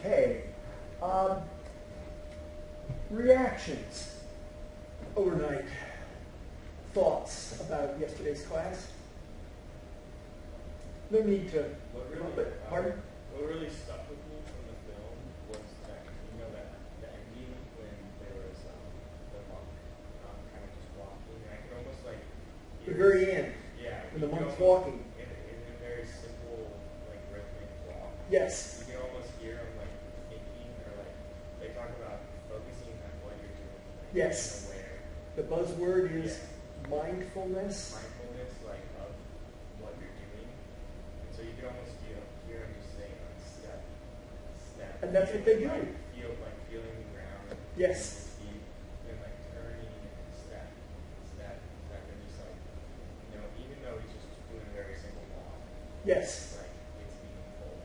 Okay. Reactions overnight. Thoughts about yesterday's class? No need to. Pardon? What really stuck with me from the film was that, you know, that the ending when there was the monk kind of just walking. I could almost like The very end. Yeah. When the monk's walking. In a very simple, like rhythmic walk. Yes. You can almost hear him like thinking, or like they talk about focusing on what you're doing. Like, Yes. Aware. The buzzword is mindfulness. Mindfulness, like of what you're doing. And so you can almost hear him just saying like step. And that's what they do. Like, feeling the ground. Yes. Feet, and like turning and step. And just like, you know, even though he's just doing a very simple walk. Yes. It's like it's meaningful.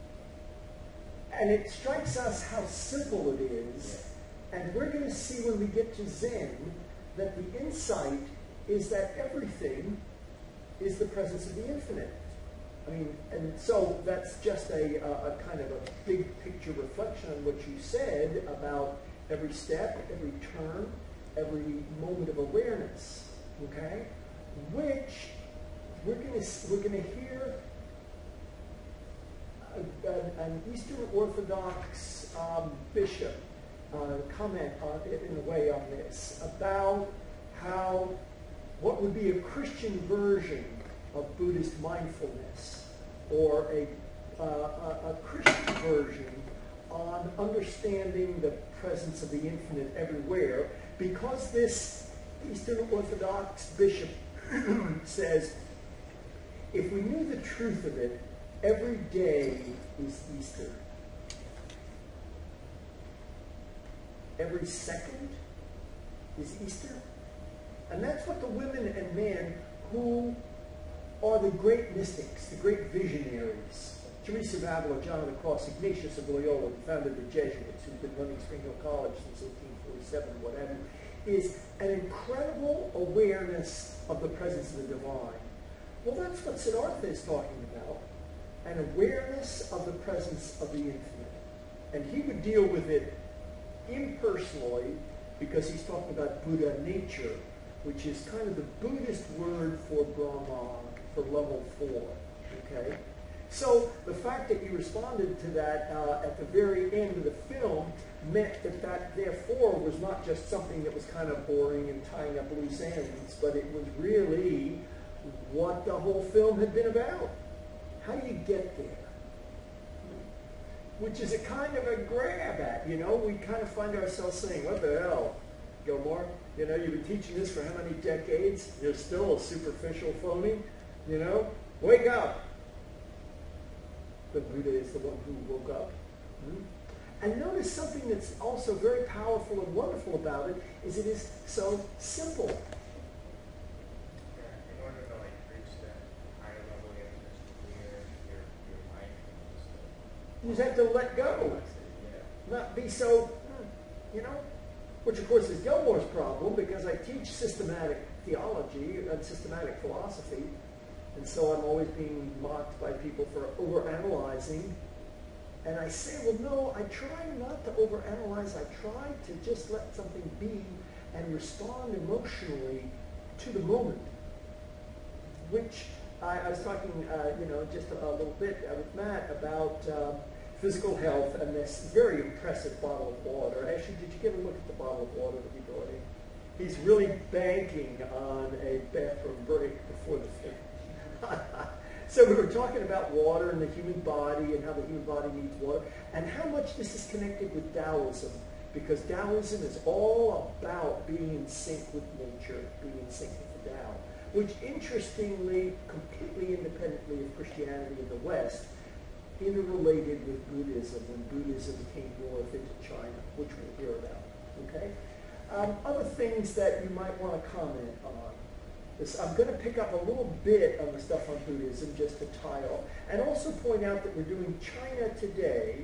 And it strikes us how simple it is. And we're going to see when we get to Zen that the insight is that everything is the presence of the infinite. I mean, and so that's just a kind of a big picture reflection on what you said about every step, every turn, every moment of awareness. Okay, which we're going to hear an Eastern Orthodox bishop comment in a way on this about how what would be a Christian version of Buddhist mindfulness, or a Christian version on understanding the presence of the infinite everywhere, because this Eastern Orthodox bishop says, if we knew the truth of it, every day is Easter. Every second is Easter. And that's what the women and men who are the great mystics, the great visionaries, Teresa of Avila, John of the Cross, Ignatius of Loyola, who founded the Jesuits, who've been running Spring Hill College since 1847, whatever, is an incredible awareness of the presence of the divine. Well, that's what Siddhartha is talking about, an awareness of the presence of the infinite. And he would deal with it impersonally, because he's talking about Buddha nature, which is kind of the Buddhist word for Brahman, for level 4. Okay? So the fact that you responded to that at the very end of the film meant that that therefore was not just something that was kind of boring and tying up loose ends, but it was really what the whole film had been about. How do you get there? Which is a kind of a grab at, you know, we kind of find ourselves saying, what the hell, Gilmore? You know, you've been teaching this for how many decades? You're still a superficial phony, you know? Wake up! But Buddha is the one who woke up. And notice something that's also very powerful and wonderful about it is so simple. Yeah, in order to like reach that higher level, you have to just clear your mind. You just have to let go. Not be so, you know, which of course is Gilmore's problem, because I teach systematic theology and systematic philosophy, and so I'm always being mocked by people for overanalyzing. And I say, well, no, I try not to overanalyze. I try to just let something be and respond emotionally to the moment, which I was talking, you know, just a little bit with Matt about physical health and this very impressive bottle of water. Actually, did you get a look at the bottle of water that he brought in? He's really banking on a bathroom break before the film. So we were talking about water and the human body and how the human body needs water and how much this is connected with Taoism, because Taoism is all about being in sync with nature, being in sync with the Tao, which interestingly, completely independently of Christianity in the West, interrelated with Buddhism when Buddhism came north into China, which we'll hear about. Okay? Other things that you might want to comment on. I'm going to pick up a little bit of the stuff on Buddhism just to tie off, and also point out that we're doing China today,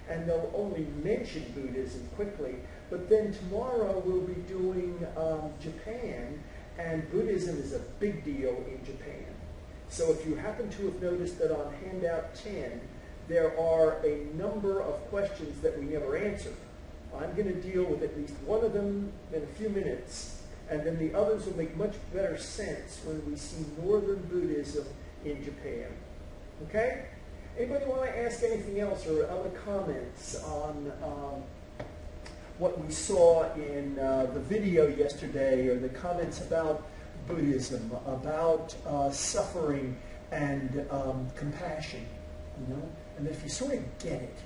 and they'll only mention Buddhism quickly, but then tomorrow we'll be doing Japan, and Buddhism is a big deal in Japan. So if you happen to have noticed that on handout 10, there are a number of questions that we never answer. I'm going to deal with at least one of them in a few minutes, and then the others will make much better sense when we see Northern Buddhism in Japan. Okay? Anybody want to ask anything else or other comments on what we saw in the video yesterday, or the comments about Buddhism, about suffering and compassion, you know? And if you sort of get it,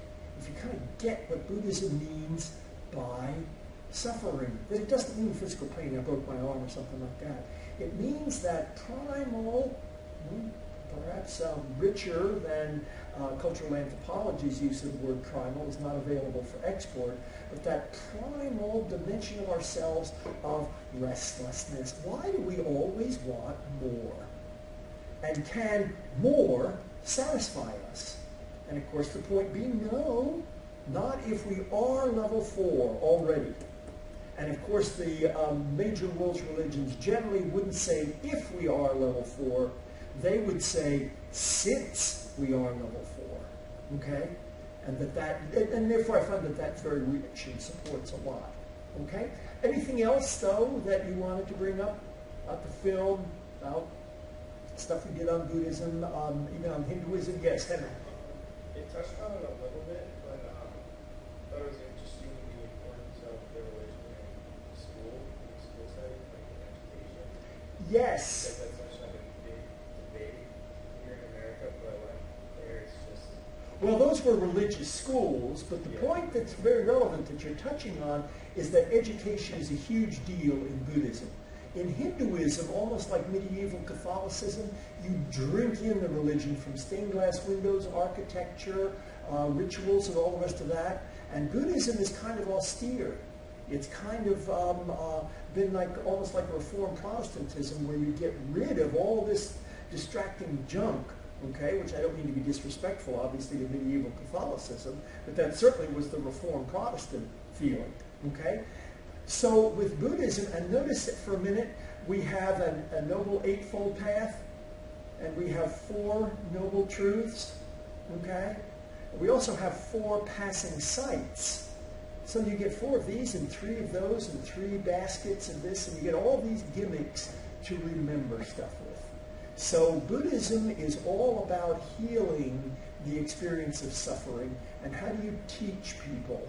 if you kind of get what Buddhism means by suffering, that it doesn't mean physical pain, I broke my arm or something like that. It means that primal, perhaps richer than cultural anthropology's use of the word primal, is not available for export, but that primal dimension of ourselves of restlessness. Why do we always want more? And can more satisfy us? And of course the point being, no, not if we are level 4 already. And of course the major world religions generally wouldn't say if we are level 4, they would say since we are level 4, okay? And and therefore I find that that's very rich and supports a lot, okay? Anything else though that you wanted to bring up about the film, about stuff we did on Buddhism, even on Hinduism? Yes, Henry. It touched on it a little bit, but I thought it was interesting the importance of the religion in school setting, like in education. Yes. Because that's such like a big debate here in America, but like there it's just... Well, those were religious schools, but the point that's very relevant that you're touching on is that education is a huge deal in Buddhism. In Hinduism, almost like medieval Catholicism, you drink in the religion from stained glass windows, architecture, rituals, and all the rest of that. And Buddhism is kind of austere. It's kind of been like almost like Reformed Protestantism, where you get rid of all this distracting junk, okay? Which I don't mean to be disrespectful, obviously, to medieval Catholicism, but that certainly was the Reformed Protestant feeling, okay? So with Buddhism, and notice that for a minute, we have a Noble Eightfold Path, and we have 4 Noble Truths, okay? We also have 4 passing sights. So you get 4 of these, and 3 of those, and 3 baskets of this, and you get all these gimmicks to remember stuff with. So Buddhism is all about healing the experience of suffering, and how do you teach people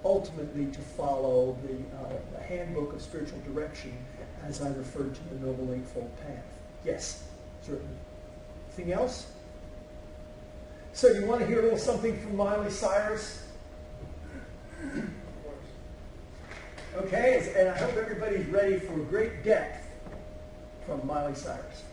ultimately to follow the handbook of spiritual direction, as I referred to the Noble Eightfold Path. Yes, certainly. Anything else? So you want to hear a little something from Miley Cyrus? Okay, and I hope everybody's ready for great depth from Miley Cyrus.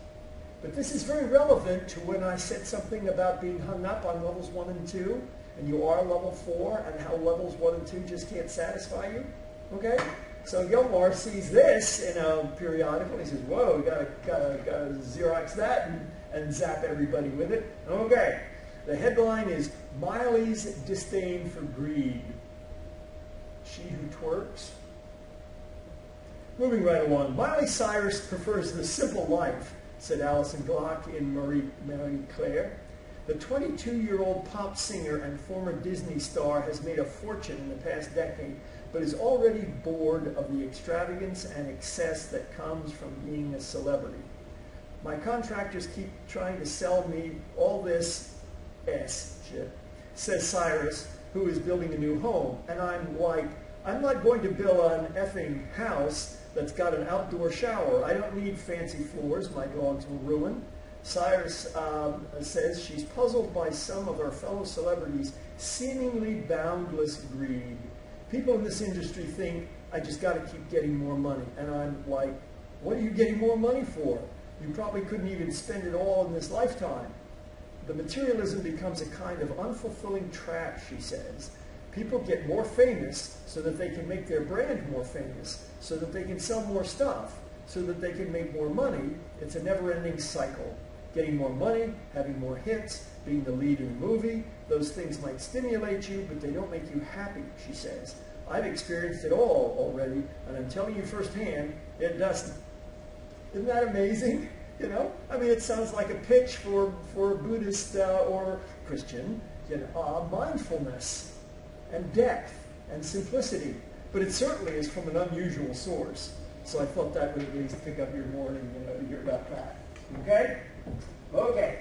But this is very relevant to when I said something about being hung up on levels 1 and 2. And you are level 4, and how levels 1 and 2 just can't satisfy you. Okay? So Yomar sees this in a periodical, and he says, whoa, we gotta Xerox that and zap everybody with it. Okay. The headline is Miley's Disdain for Greed. She who twerks. Moving right along. Miley Cyrus prefers the simple life, said Alison Glock in Marie Claire. The 22-year-old pop singer and former Disney star has made a fortune in the past decade, but is already bored of the extravagance and excess that comes from being a celebrity. My contractors keep trying to sell me all this shit, says Cyrus, who is building a new home. And I'm like, I'm not going to build an effing house that's got an outdoor shower. I don't need fancy floors my dogs will ruin. Cyrus says she's puzzled by some of her fellow celebrities' seemingly boundless greed. People in this industry think, I just got to keep getting more money. And I'm like, what are you getting more money for? You probably couldn't even spend it all in this lifetime. The materialism becomes a kind of unfulfilling trap, she says. People get more famous so that they can make their brand more famous, so that they can sell more stuff, so that they can make more money. It's a never-ending cycle. Getting more money, having more hits, being the lead in a movie, those things might stimulate you, but they don't make you happy, she says. I've experienced it all already, and I'm telling you firsthand, it doesn't. Isn't that amazing? You know? I mean, it sounds like a pitch for a Buddhist or Christian mindfulness and depth and simplicity. But it certainly is from an unusual source. So I thought that would at least pick up your morning, to hear about that. Okay? Okay.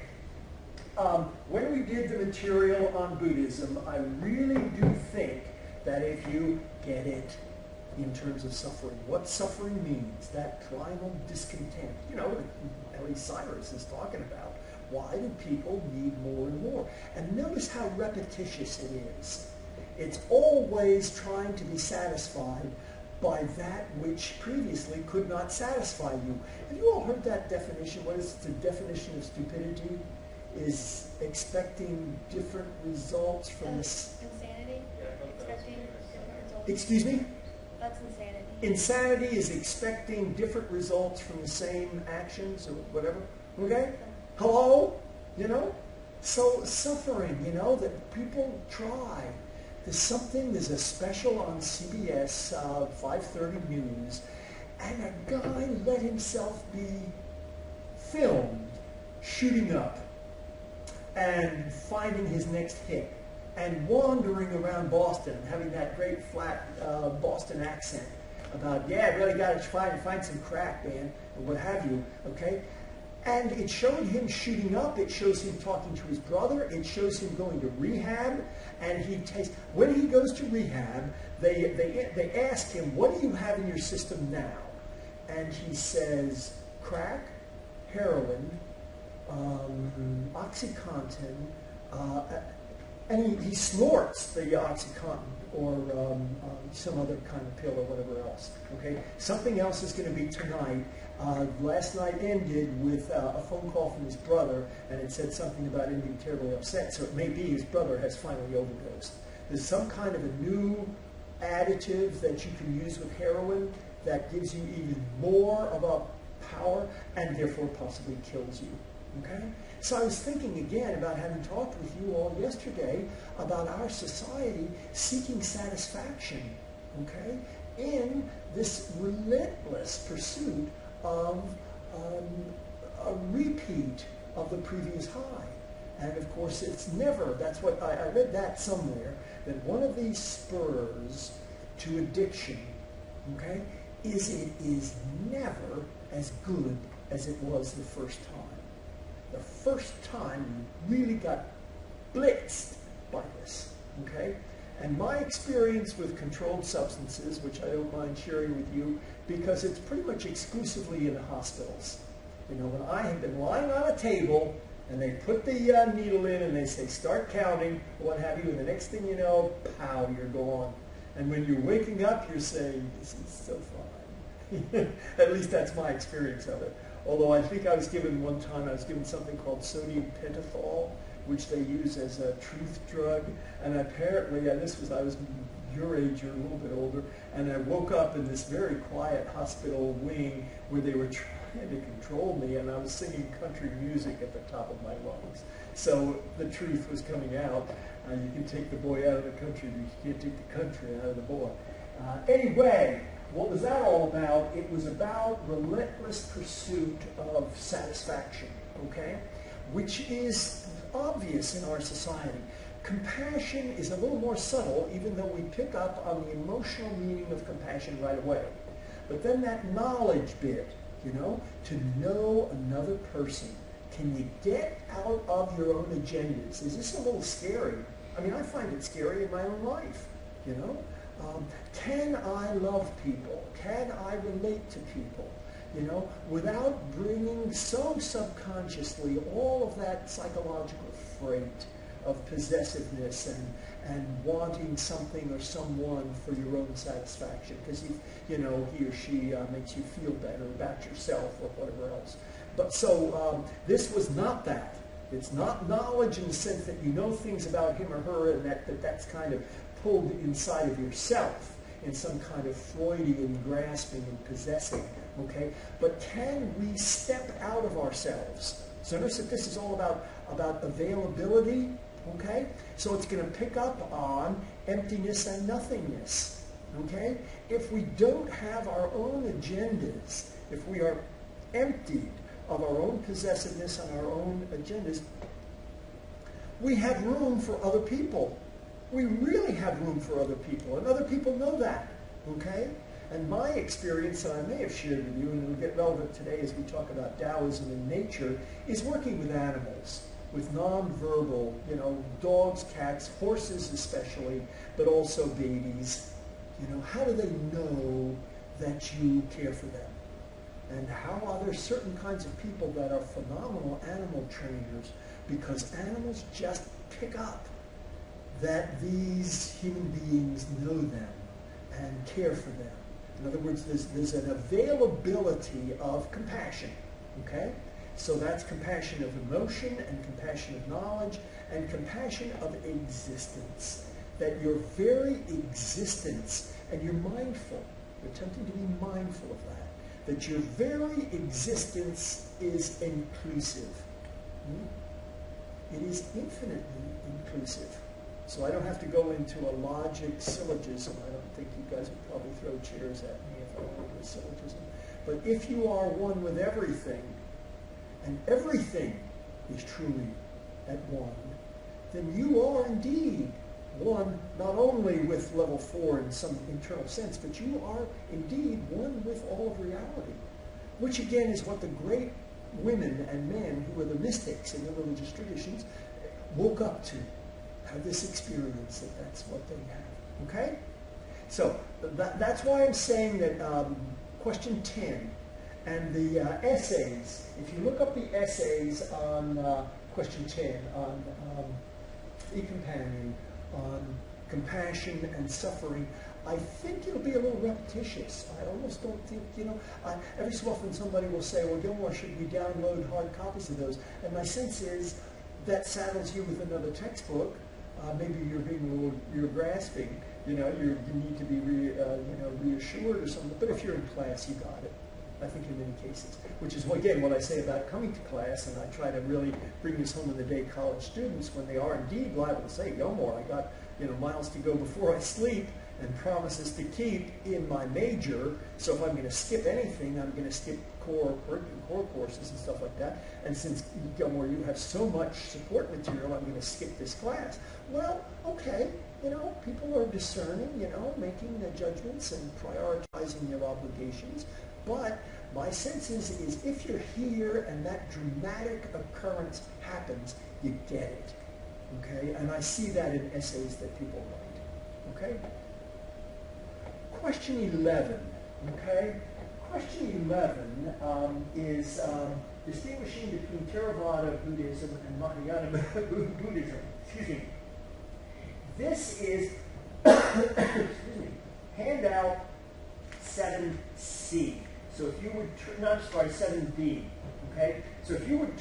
When we did the material on Buddhism, I really do think that if you get it in terms of suffering, what suffering means, that primal discontent, that Ellie Cyrus is talking about. Why do people need more and more? And notice how repetitious it is. It's always trying to be satisfied by that which previously could not satisfy you. Have you all heard that definition? What is the definition of stupidity? Is expecting different results from this. Insanity? Expecting different results. Excuse me? That's insanity. Insanity is expecting different results from the same actions or whatever. Okay? Hello? So suffering, that people try. There's a special on CBS 5:30 News, and a guy let himself be filmed shooting up and finding his next hit and wandering around Boston, having that great flat Boston accent about, really got to try and find some crack, man, or what have you, okay? And it showed him shooting up. It shows him talking to his brother. It shows him going to rehab. And when he goes to rehab, they ask him, what do you have in your system now? And he says, crack, heroin, OxyContin, and he snorts the OxyContin or some other kind of pill or whatever else. Okay, something else is going to be tonight. Last night ended with a phone call from his brother, and it said something about him being terribly upset. So it may be his brother has finally overdosed. There's some kind of a new additive that you can use with heroin that gives you even more of a power and therefore possibly kills you. Okay? So I was thinking again about having talked with you all yesterday about our society seeking satisfaction, okay, in this relentless pursuit of a repeat of the previous high. And of course it's never, that's what I read that somewhere, that one of these spurs to addiction, okay, is it is never as good as it was the first time. The first time you really got blitzed by this, okay? And my experience with controlled substances, which I don't mind sharing with you, because it's pretty much exclusively in the hospitals. When I have been lying on a table and they put the needle in and they say, start counting, what have you, and the next thing you know, pow, you're gone. And when you're waking up, you're saying, this is so fine. At least that's my experience of it. Although I think I was given something called sodium pentothal, which they use as a truth drug. And apparently, I was your age or a little bit older, and I woke up in this very quiet hospital wing where they were trying to control me, and I was singing country music at the top of my lungs. So the truth was coming out. You can take the boy out of the country, but you can't take the country out of the boy. Anyway, what was that all about? It was about relentless pursuit of satisfaction, okay? Which is obvious in our society. Compassion is a little more subtle, even though we pick up on the emotional meaning of compassion right away. But then that knowledge bit, to know another person. Can you get out of your own agendas? Is this a little scary? I mean, I find it scary in my own life, Can I love people? Can I relate to people? Without bringing so subconsciously all of that psychological freight of possessiveness and wanting something or someone for your own satisfaction, because he or she makes you feel better about yourself or whatever else. But so this was not that. It's not knowledge in the sense that you know things about him or her and that's kind of pulled inside of yourself in some kind of Freudian grasping and possessing, okay? But can we step out of ourselves? So notice that this is all about availability, okay? So it's going to pick up on emptiness and nothingness, okay? If we don't have our own agendas, if we are emptied of our own possessiveness and our own agendas, we have room for other people. We really have room for other people, and other people know that, okay? And my experience, and I may have shared with you, and it'll get relevant today as we talk about Taoism and nature, is working with animals, with nonverbal, you know, dogs, cats, horses especially, but also babies. You know, how do they know that you care for them? And how are there certain kinds of people that are phenomenal animal trainers because animals just pick up that these human beings know them and care for them. In other words, there's an availability of compassion, okay? So that's compassion of emotion and compassion of knowledge and compassion of existence. That your very existence, and you're mindful, you're attempting to be mindful of that, that your very existence is inclusive. It is infinitely inclusive. So I don't have to go into a logic syllogism. I don't think you guys would probably throw chairs at me if I went into a syllogism. But if you are one with everything, and everything is truly at one, then you are indeed one, not only with level 4 in some internal sense, but you are indeed one with all of reality. Which again is what the great women and men who were the mystics in the religious traditions woke up to. Have this experience that that's what they have. Okay? So that's why I'm saying that question 10 and the essays, if you look up the essays on question 10, on e-companion, on compassion and suffering, I think it'll be a little repetitious. I almost don't think, you know, every so often somebody will say, well, Gilmore, should we download hard copies of those? And my sense is that saddles you with another textbook. Maybe you're being a little, you're grasping, you know, you need to be reassured or something. But if you're in class, you got it. I think in many cases, which is, again, what I say about coming to class, and I try to really bring this home in the day college students when they are indeed liable to say, Gilmore, I got, you know, miles to go before I sleep and promises to keep in my major, so if I'm going to skip anything, I'm going to skip core courses and stuff like that. And since, Gilmore, you have so much support material, I'm going to skip this class. Well, okay, you know, people are discerning, you know, making the judgments and prioritizing their obligations. But my sense is if you're here and that dramatic occurrence happens, you get it, okay? And I see that in essays that people write, okay? Question 11, okay? Question 11 is distinguishing between Theravada Buddhism and Mahayana Buddhism. Excuse me. This is excuse me, handout 7C. So if you would, no, sorry, 7B. Okay? So if you would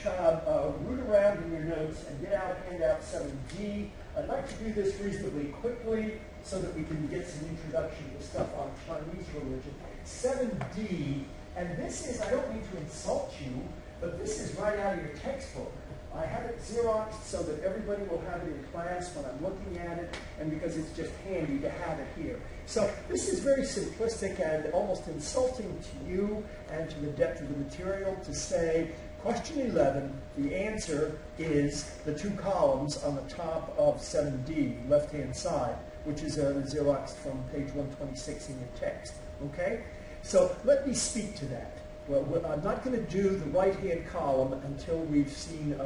root around in your notes and get out handout 7G, I'd like to do this reasonably quickly so that we can get some introduction to stuff on Chinese religion. 7D, and this is, I don't mean to insult you, but this is right out of your textbook. I have it Xeroxed so that everybody will have it in class when I'm looking at it, and because it's just handy to have it here. So this is very simplistic and almost insulting to you and to the depth of the material to say, question 11, the answer is the two columns on the top of 7D, left-hand side, which is Xeroxed from page 126 in your text. Okay? So let me speak to that. Well, I'm not going to do the right-hand column until we've seen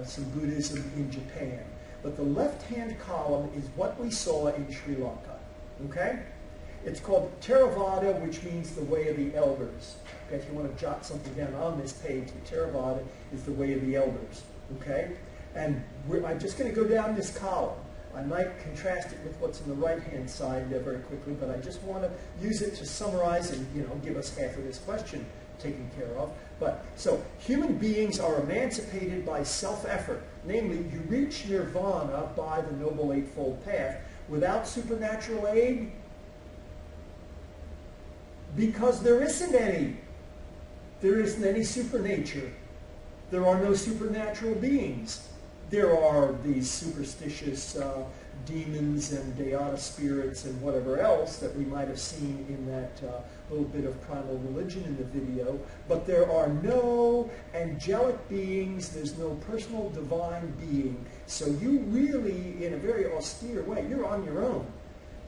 some Buddhism in Japan. But the left-hand column is what we saw in Sri Lanka. Okay? It's called Theravada, which means the way of the elders. Okay? If you want to jot something down on this page, the Theravada is the way of the elders. Okay? And I'm just going to go down this column. I might contrast it with what's on the right-hand side very quickly, but I just want to use it to summarize and, you know, give us half of this question taken care of. But, so, human beings are emancipated by self-effort. Namely, you reach nirvana by the Noble Eightfold Path without supernatural aid, because there isn't any. There isn't any supernature. There are no supernatural beings. there are these superstitious demons and Deata spirits and whatever else that we might have seen in that little bit of primal religion in the video, but there are no angelic beings, there's no personal divine being. So you really, in a very austere way, you're on your own.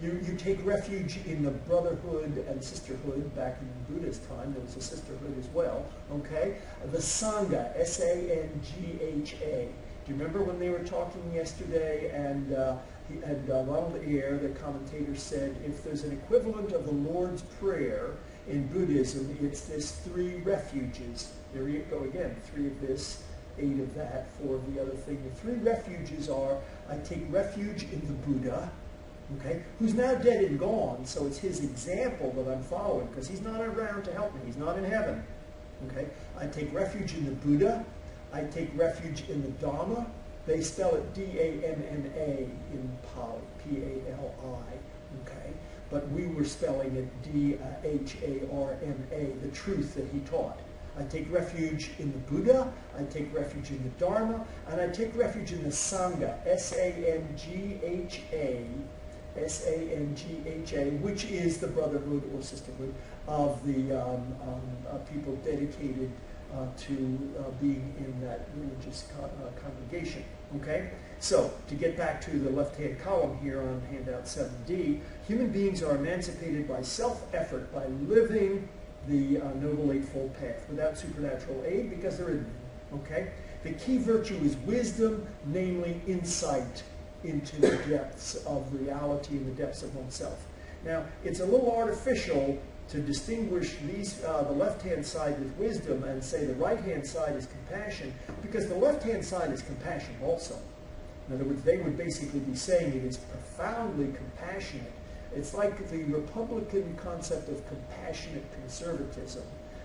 You take refuge in the brotherhood and sisterhood. Back in Buddha's time, there was a sisterhood as well, okay? The Sangha, S-A-N-G-H-A. Do you remember when they were talking yesterday and Ronald Eyre, the commentator, said if there's an equivalent of the Lord's Prayer in Buddhism, it's this 3 refuges. There you go again, 3 of this, 8 of that, 4 of the other thing. The 3 refuges are, I take refuge in the Buddha, okay, who's now dead and gone, so it's his example that I'm following, because he's not around to help me. He's not in heaven. Okay, I take refuge in the Buddha. I take refuge in the Dhamma. They spell it D-A-M-M-A in Pali, P-A-L-I, okay? But we were spelling it D-H-A-R-M-A, the truth that he taught. I take refuge in the Buddha, I take refuge in the Dharma, and I take refuge in the Sangha, S-A-N-G-H-A, S-A-N-G-H-A, which is the brotherhood or sisterhood of the people dedicated to being in that religious congregation. Okay? So, to get back to the left-hand column here on handout 7D, human beings are emancipated by self-effort, by living the Noble Eightfold Path without supernatural aid because they're in. Okay? The key virtue is wisdom, namely insight into the depths of reality and the depths of oneself. Now, it's a little artificial to distinguish these, the left-hand side with wisdom and say the right-hand side is compassion, because the left-hand side is compassion also. In other words, they would basically be saying it is profoundly compassionate. It's like the Republican concept of compassionate conservatism,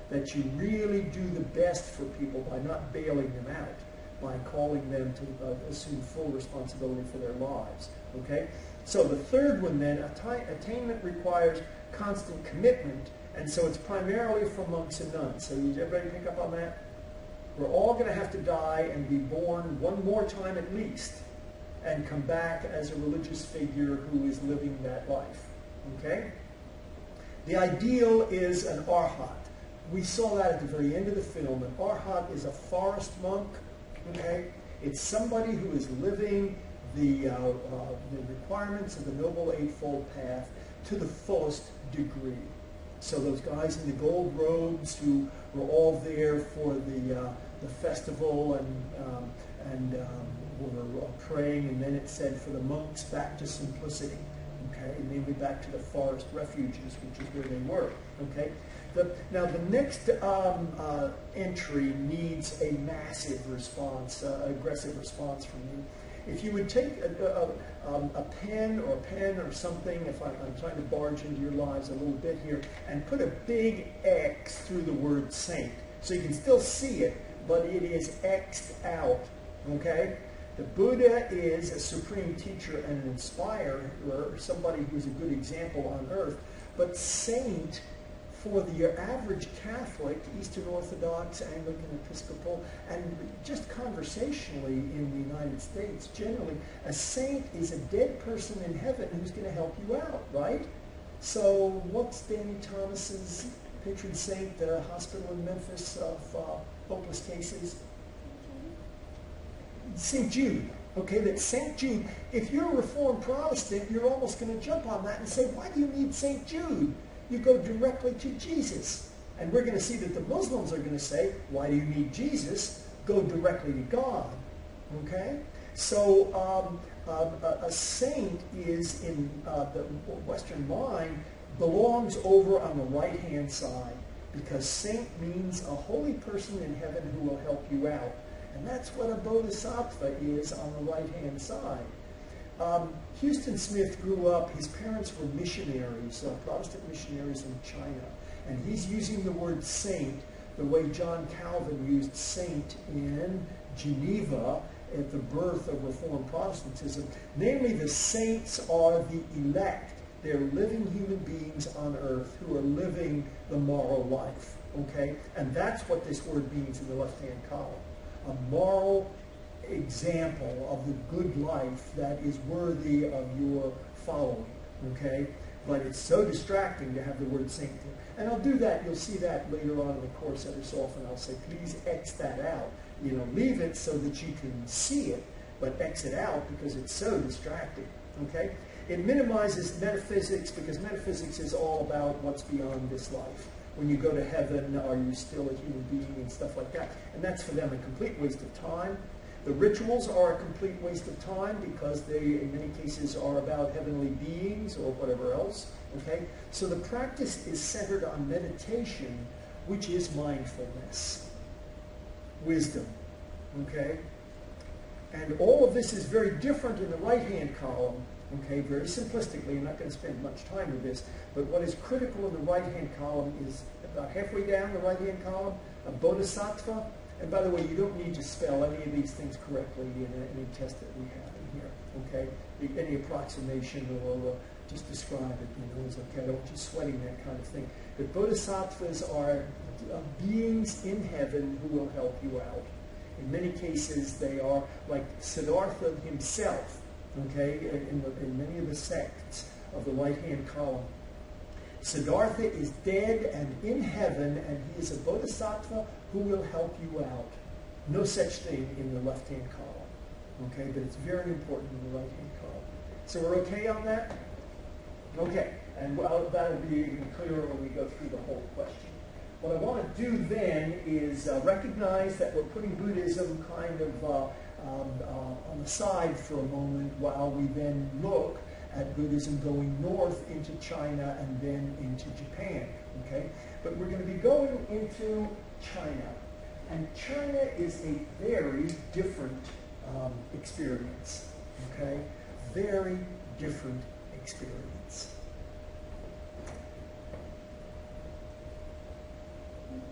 that you really do the best for people by not bailing them out, by calling them to assume full responsibility for their lives. Okay? So the third one then, attainment requires constant commitment, and so it's primarily for monks and nuns. So did everybody pick up on that? We're all going to have to die and be born one more time at least, and come back as a religious figure who is living that life. Okay? The ideal is an arhat. We saw that at the very end of the film. An arhat is a forest monk. Okay? It's somebody who is living the requirements of the Noble Eightfold Path to the fullest degree. So those guys in the gold robes who were all there for the festival and were praying, and then it said for the monks back to simplicity, okay, namely back to the forest refuges, which is where they were, okay. Now the next entry needs a massive response, aggressive response from you. If you would take a pen or something, if I'm trying to barge into your lives a little bit here, and put a big X through the word saint. So you can still see it, but it is X'd out, okay? The Buddha is a supreme teacher and an inspirer, somebody who's a good example on earth, but saint, for the average Catholic, Eastern Orthodox, Anglican, Episcopal, and just conversationally in the United States, generally, a saint is a dead person in heaven who's going to help you out, right? So what's Danny Thomas's patron saint, the hospital in Memphis of hopeless cases? St. Jude. Okay, that St. Jude, if you're a Reformed Protestant, you're almost going to jump on that and say, why do you need St. Jude? You go directly to Jesus. And we're going to see that the Muslims are going to say, why do you need Jesus? Go directly to God. Okay? So a saint is, in the Western mind, belongs over on the right-hand side, because saint means a holy person in heaven who will help you out. And that's what a bodhisattva is on the right-hand side. Houston Smith grew up, his parents were missionaries, Protestant missionaries in China. And he's using the word saint the way John Calvin used saint in Geneva at the birth of Reformed Protestantism. Namely, the saints are the elect. They're living human beings on earth who are living the moral life. Okay? And that's what this word means in the left-hand column. A moral example of the good life that is worthy of your following, okay? But it's so distracting to have the word saint there. And I'll do that. You'll see that later on in the course every so often. I'll say, please X that out. You know, leave it so that you can see it, but X it out because it's so distracting, okay? It minimizes metaphysics because metaphysics is all about what's beyond this life. When you go to heaven, are you still a human being and stuff like that? And that's for them a complete waste of time. The rituals are a complete waste of time because they, in many cases, are about heavenly beings or whatever else, okay? So the practice is centered on meditation, which is mindfulness, wisdom, okay? And all of this is very different in the right-hand column, okay? Very simplistically, I'm not going to spend much time with this, but what is critical in the right-hand column is about halfway down the right-hand column, a bodhisattva. And by the way, you don't need to spell any of these things correctly in any test that we have in here, okay? Any approximation or just describe it, you know, it's okay. I don't want you sweating that kind of thing. But bodhisattvas are beings in heaven who will help you out. In many cases, they are like Siddhartha himself, okay, in many of the sects of the right-hand column. Siddhartha is dead and in heaven, and he is a bodhisattva who will help you out. No such thing in the left-hand column, okay, but it's very important in the right-hand column. So we're okay on that? Okay, and that'll be even clearer when we go through the whole question. What I want to do then is recognize that we're putting Buddhism kind of on the side for a moment while we then look at Buddhism going north into China and then into Japan, okay? But we're going to be going into China. And China is a very different experience, okay? Very different experience.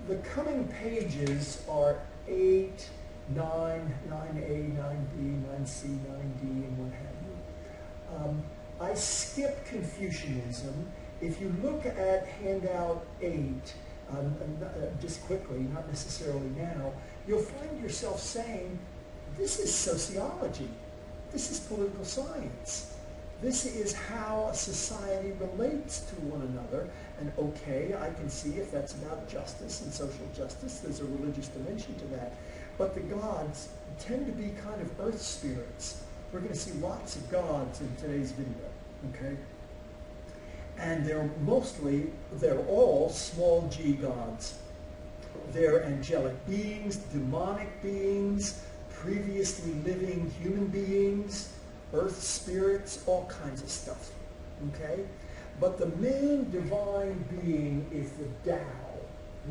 The coming pages are 8, 9, 9A, 9B, 9C, 9D, and what have you. I skipped Confucianism. If you look at handout 8, just quickly, not necessarily now, you'll find yourself saying, this is sociology. This is political science. This is how a society relates to one another. And okay, I can see if that's about justice and social justice, there's a religious dimension to that. But the gods tend to be kind of earth spirits. We're going to see lots of gods in today's video, okay? And they're all small g gods. They're angelic beings, demonic beings, previously living human beings, earth spirits, all kinds of stuff, okay? But the main divine being is the Tao,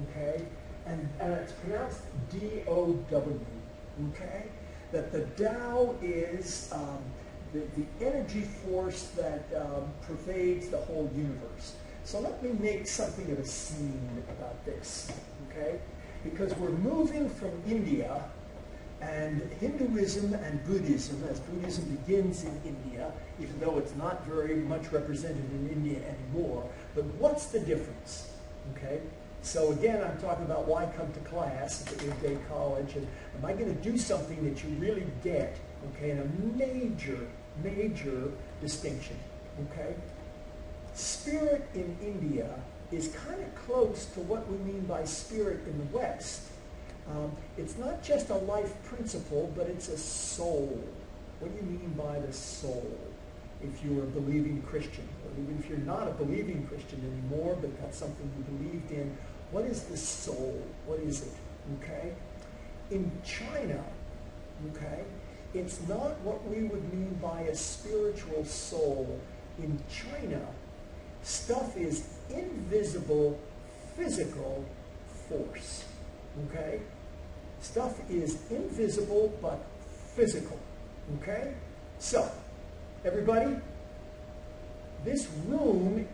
okay? And it's pronounced D-O-W, okay? That the Tao is the energy force that pervades the whole universe. So let me make something of a scene about this, okay? Because we're moving from India, and Hinduism and Buddhism, as Buddhism begins in India, even though it's not very much represented in India anymore, but what's the difference, okay? So again, I'm talking about why come to class at the 8-day college, and am I going to do something that you really get, okay, and a major distinction, okay? Spirit in India is kind of close to what we mean by spirit in the West. It's not just a life principle, but it's a soul. What do you mean by the soul? If you're a believing Christian, or even if you're not a believing Christian anymore, but that's something you believed in, what is the soul? What is it? Okay? In China, okay, it's not what we would mean by a spiritual soul. In China, stuff is invisible, physical force. Okay? Stuff is invisible but physical. Okay? So, everybody, this room,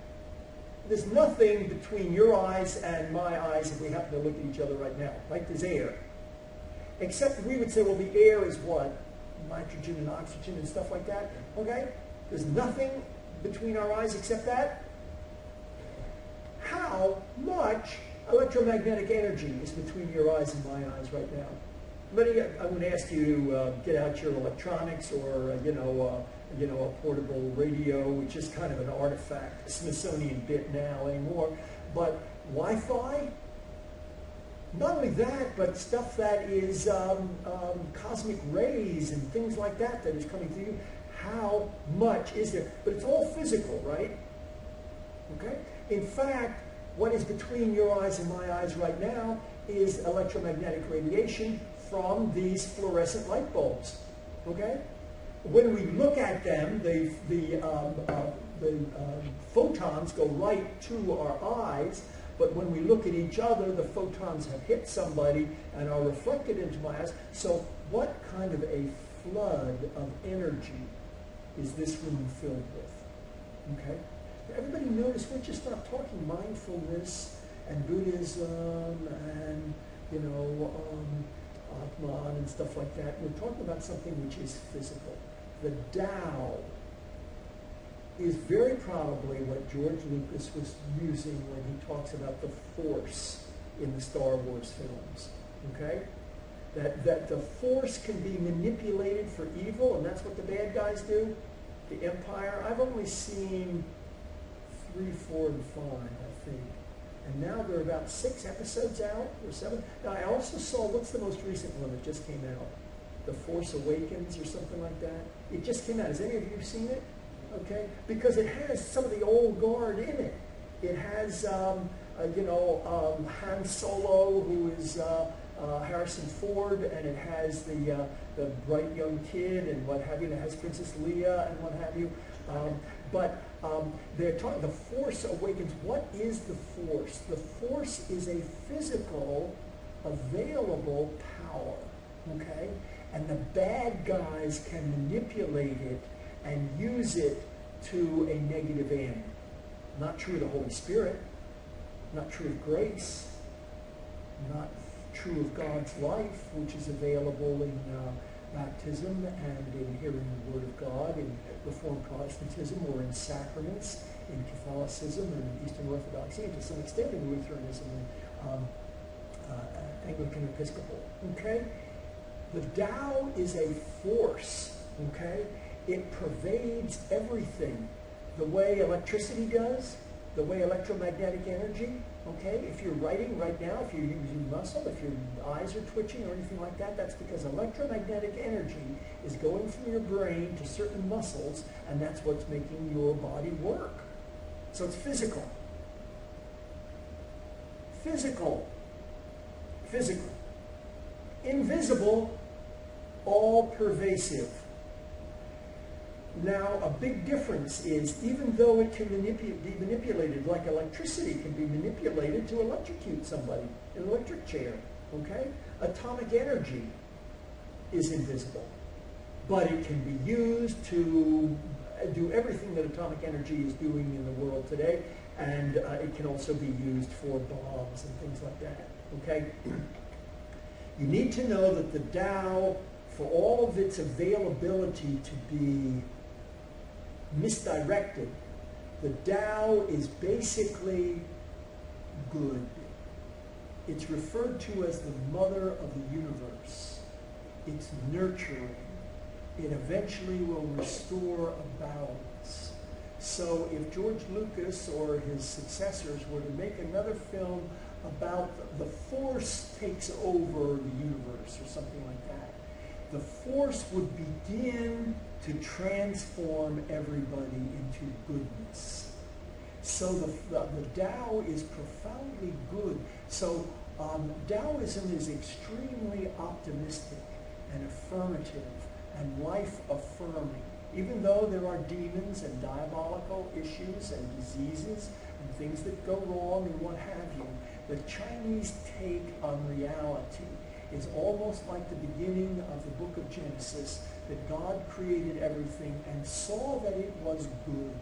there's nothing between your eyes and my eyes if we happen to look at each other right now. Right? There's air. Except we would say, well, the air is what? Nitrogen and oxygen and stuff like that. Okay? There's nothing between our eyes except that. How much electromagnetic energy is between your eyes and my eyes right now? I'm going to ask you to get out your electronics or a portable radio, which is kind of an artifact, a Smithsonian bit now anymore. But Wi-Fi, not only that, but stuff that is cosmic rays and things like that that is coming to you. How much is there? But it's all physical, right? Okay? In fact, what is between your eyes and my eyes right now is electromagnetic radiation from these fluorescent light bulbs. Okay? When we look at them, the photons go right to our eyes, but when we look at each other, the photons have hit somebody and are reflected into my eyes. So what kind of a flood of energy is this room filled with? Okay? Everybody notice we're just not talking mindfulness and Buddhism and, Atman and stuff like that. We're talking about something which is physical. The Tao is very probably what George Lucas was using when he talks about the Force in the Star Wars films. Okay? That the Force can be manipulated for evil, and that's what the bad guys do. The Empire. I've only seen 3, 4, and 5, I think. And now there are about 6 episodes out, or 7. Now, I also saw, what's the most recent one that just came out? The Force Awakens or something like that? It just came out. Has any of you seen it? Okay? Because it has some of the old guard in it. It has, Han Solo, who is Harrison Ford, and it has the bright young kid and what have you. It has Princess Leia and what have you. They're talking, the Force Awakens. What is the Force? The Force is a physical, available power, okay? And the bad guys can manipulate it and use it to a negative end. Not true of the Holy Spirit, not true of grace, not true of God's life, which is available in baptism and in hearing the Word of God, in Reformed Protestantism, or in sacraments, in Catholicism and Eastern Orthodoxy, and to some extent in Lutheranism and Anglican Episcopal. Okay? The Tao is a force. Okay? It pervades everything. The way electricity does, the way electromagnetic energy. Okay, if you're writing right now, if you're using muscle, if your eyes are twitching or anything like that, that's because electromagnetic energy is going from your brain to certain muscles, and that's what's making your body work. So it's physical. Physical. Physical. Invisible, all pervasive. Now, a big difference is, even though it can be manipulated, like electricity can be manipulated to electrocute somebody, an electric chair, okay? Atomic energy is invisible, but it can be used to do everything that atomic energy is doing in the world today, and it can also be used for bombs and things like that, okay? You need to know that the Tao, for all of its availability to be misdirected, the Tao is basically good. It's referred to as the mother of the universe. It's nurturing. It eventually will restore a balance. So if George Lucas or his successors were to make another film about the Force takes over the universe or something like that, the Force would begin to transform everybody into goodness. So the Tao is profoundly good. So Taoism is extremely optimistic and affirmative and life-affirming. Even though there are demons and diabolical issues and diseases and things that go wrong and what have you, the Chinese take on reality is almost like the beginning of the book of Genesis, that God created everything and saw that it was good.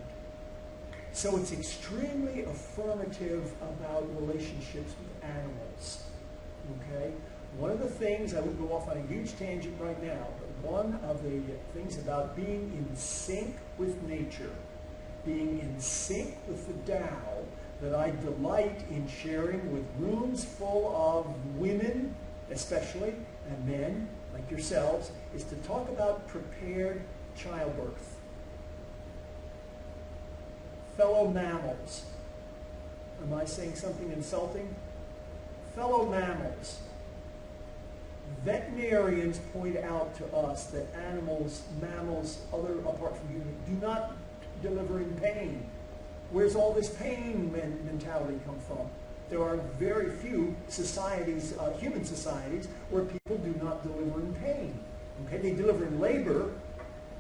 So it's extremely affirmative about relationships with animals. Okay? One of the things, I would go off on a huge tangent right now, but one of the things about being in sync with nature, being in sync with the Tao, that I delight in sharing with rooms full of women, especially, and men like yourselves is to talk about prepared childbirth. Fellow mammals. Am I saying something insulting? Fellow mammals. Veterinarians point out to us that animals, mammals, other apart from humans, do not deliver in pain. Where's all this pain mentality come from? There are very few societies, human societies, where people do not deliver in pain. Okay, they deliver in labor,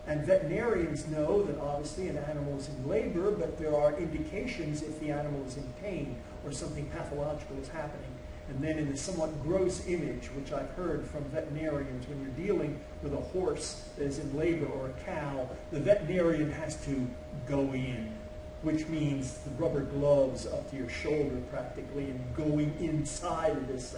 and veterinarians know that obviously an animal is in labor, but there are indications if the animal is in pain or something pathological is happening. And then in the somewhat gross image, which I've heard from veterinarians, when you're dealing with a horse that is in labor or a cow, the veterinarian has to go in, which means the rubber gloves up to your shoulder practically, and going inside of this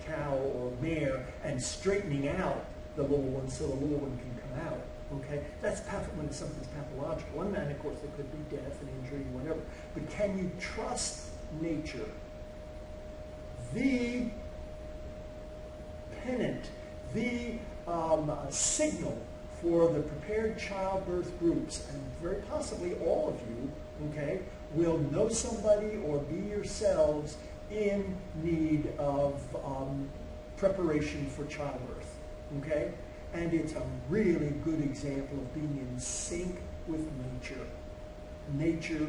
cow or mare and straightening out the little one so the little one can come out. Okay, that's when something's pathological. And then, of course, there could be death and injury and whatever. But can you trust nature? The pennant, the signal for the prepared childbirth groups, and very possibly all of you, okay, will know somebody or be yourselves in need of preparation for childbirth, okay? And it's a really good example of being in sync with nature. Nature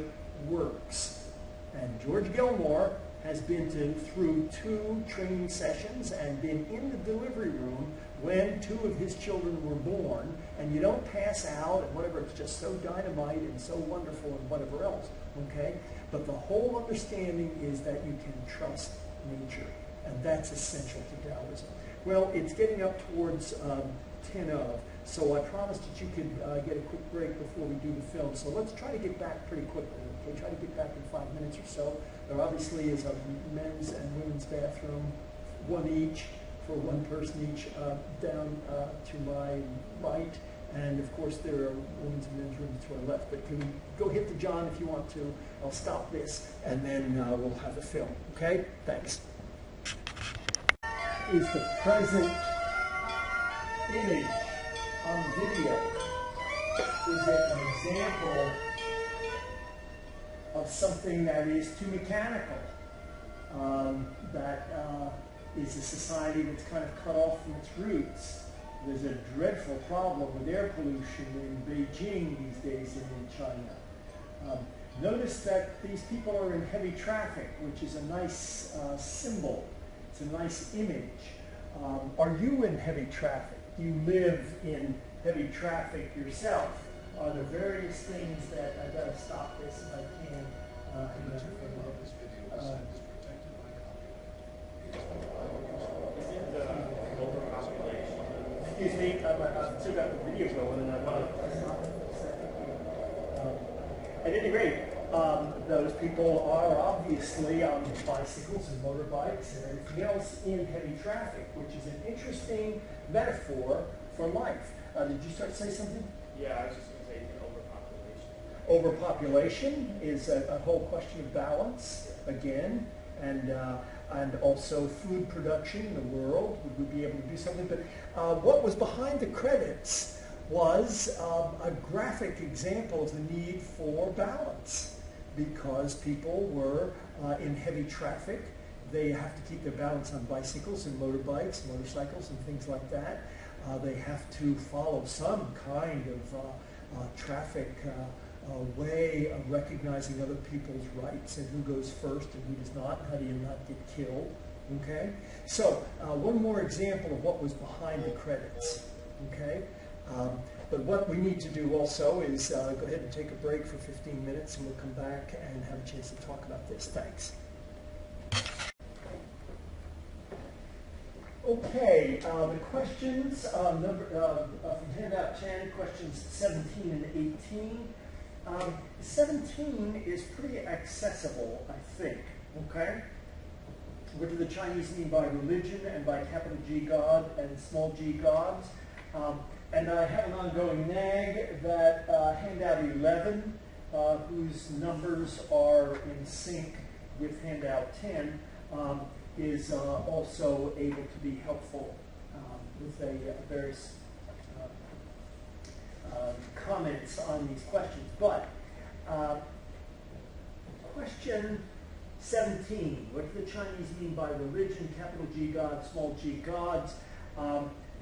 works. And George Gilmore has been through 2 training sessions and been in the delivery room when 2 of his children were born, and you don't pass out and whatever, it's just so dynamite and so wonderful and whatever else, okay? But the whole understanding is that you can trust nature, and that's essential to Taoism. Well, it's getting up towards 10 of, so I promised that you could get a quick break before we do the film, so let's try to get back pretty quickly, okay? Try to get back in 5 minutes or so. There obviously is a men's and women's bathroom, one each, for one person each, down to my right. And of course there are women's and men's rooms to our left. But can we go hit the John if you want to? I'll stop this and then we'll have a film. Okay? Thanks. Is the present image on video. Is it an example of something that is too mechanical, that is a society that's kind of cut off from its roots? There's a dreadful problem with air pollution in Beijing these days and in China. Notice that these people are in heavy traffic, which is a nice symbol. It's a nice image. Are you in heavy traffic? Do you live in heavy traffic yourself? Are there various things that I've got to stop this if I can? Excuse me, I've still got the video going and I want to stop it for a second. At any rate, those people are obviously on bicycles and motorbikes and everything else in heavy traffic, which is an interesting metaphor for life. Did you start to say something? Yeah, I was just going to say overpopulation. Overpopulation is a whole question of balance, again, and also food production in the world. Would we be able to do something? But what was behind the credits was a graphic example of the need for balance, because people were in heavy traffic. They have to keep their balance on bicycles and motorbikes, motorcycles and things like that. They have to follow some kind of traffic way of recognizing other people's rights and who goes first and who does not, and how do you not get killed, okay? So, one more example of what was behind the credits, okay? But what we need to do also is go ahead and take a break for 15 minutes and we'll come back and have a chance to talk about this. Thanks. Okay, the questions from handout 10, questions 17 and 18. 17 is pretty accessible, I think, okay? What do the Chinese mean by religion and by capital G God and small g gods? And I have an ongoing nag that handout 11, whose numbers are in sync with handout 10, is also able to be helpful with various comments on these questions. But question 17, what do the Chinese mean by religion, capital G God, small g gods?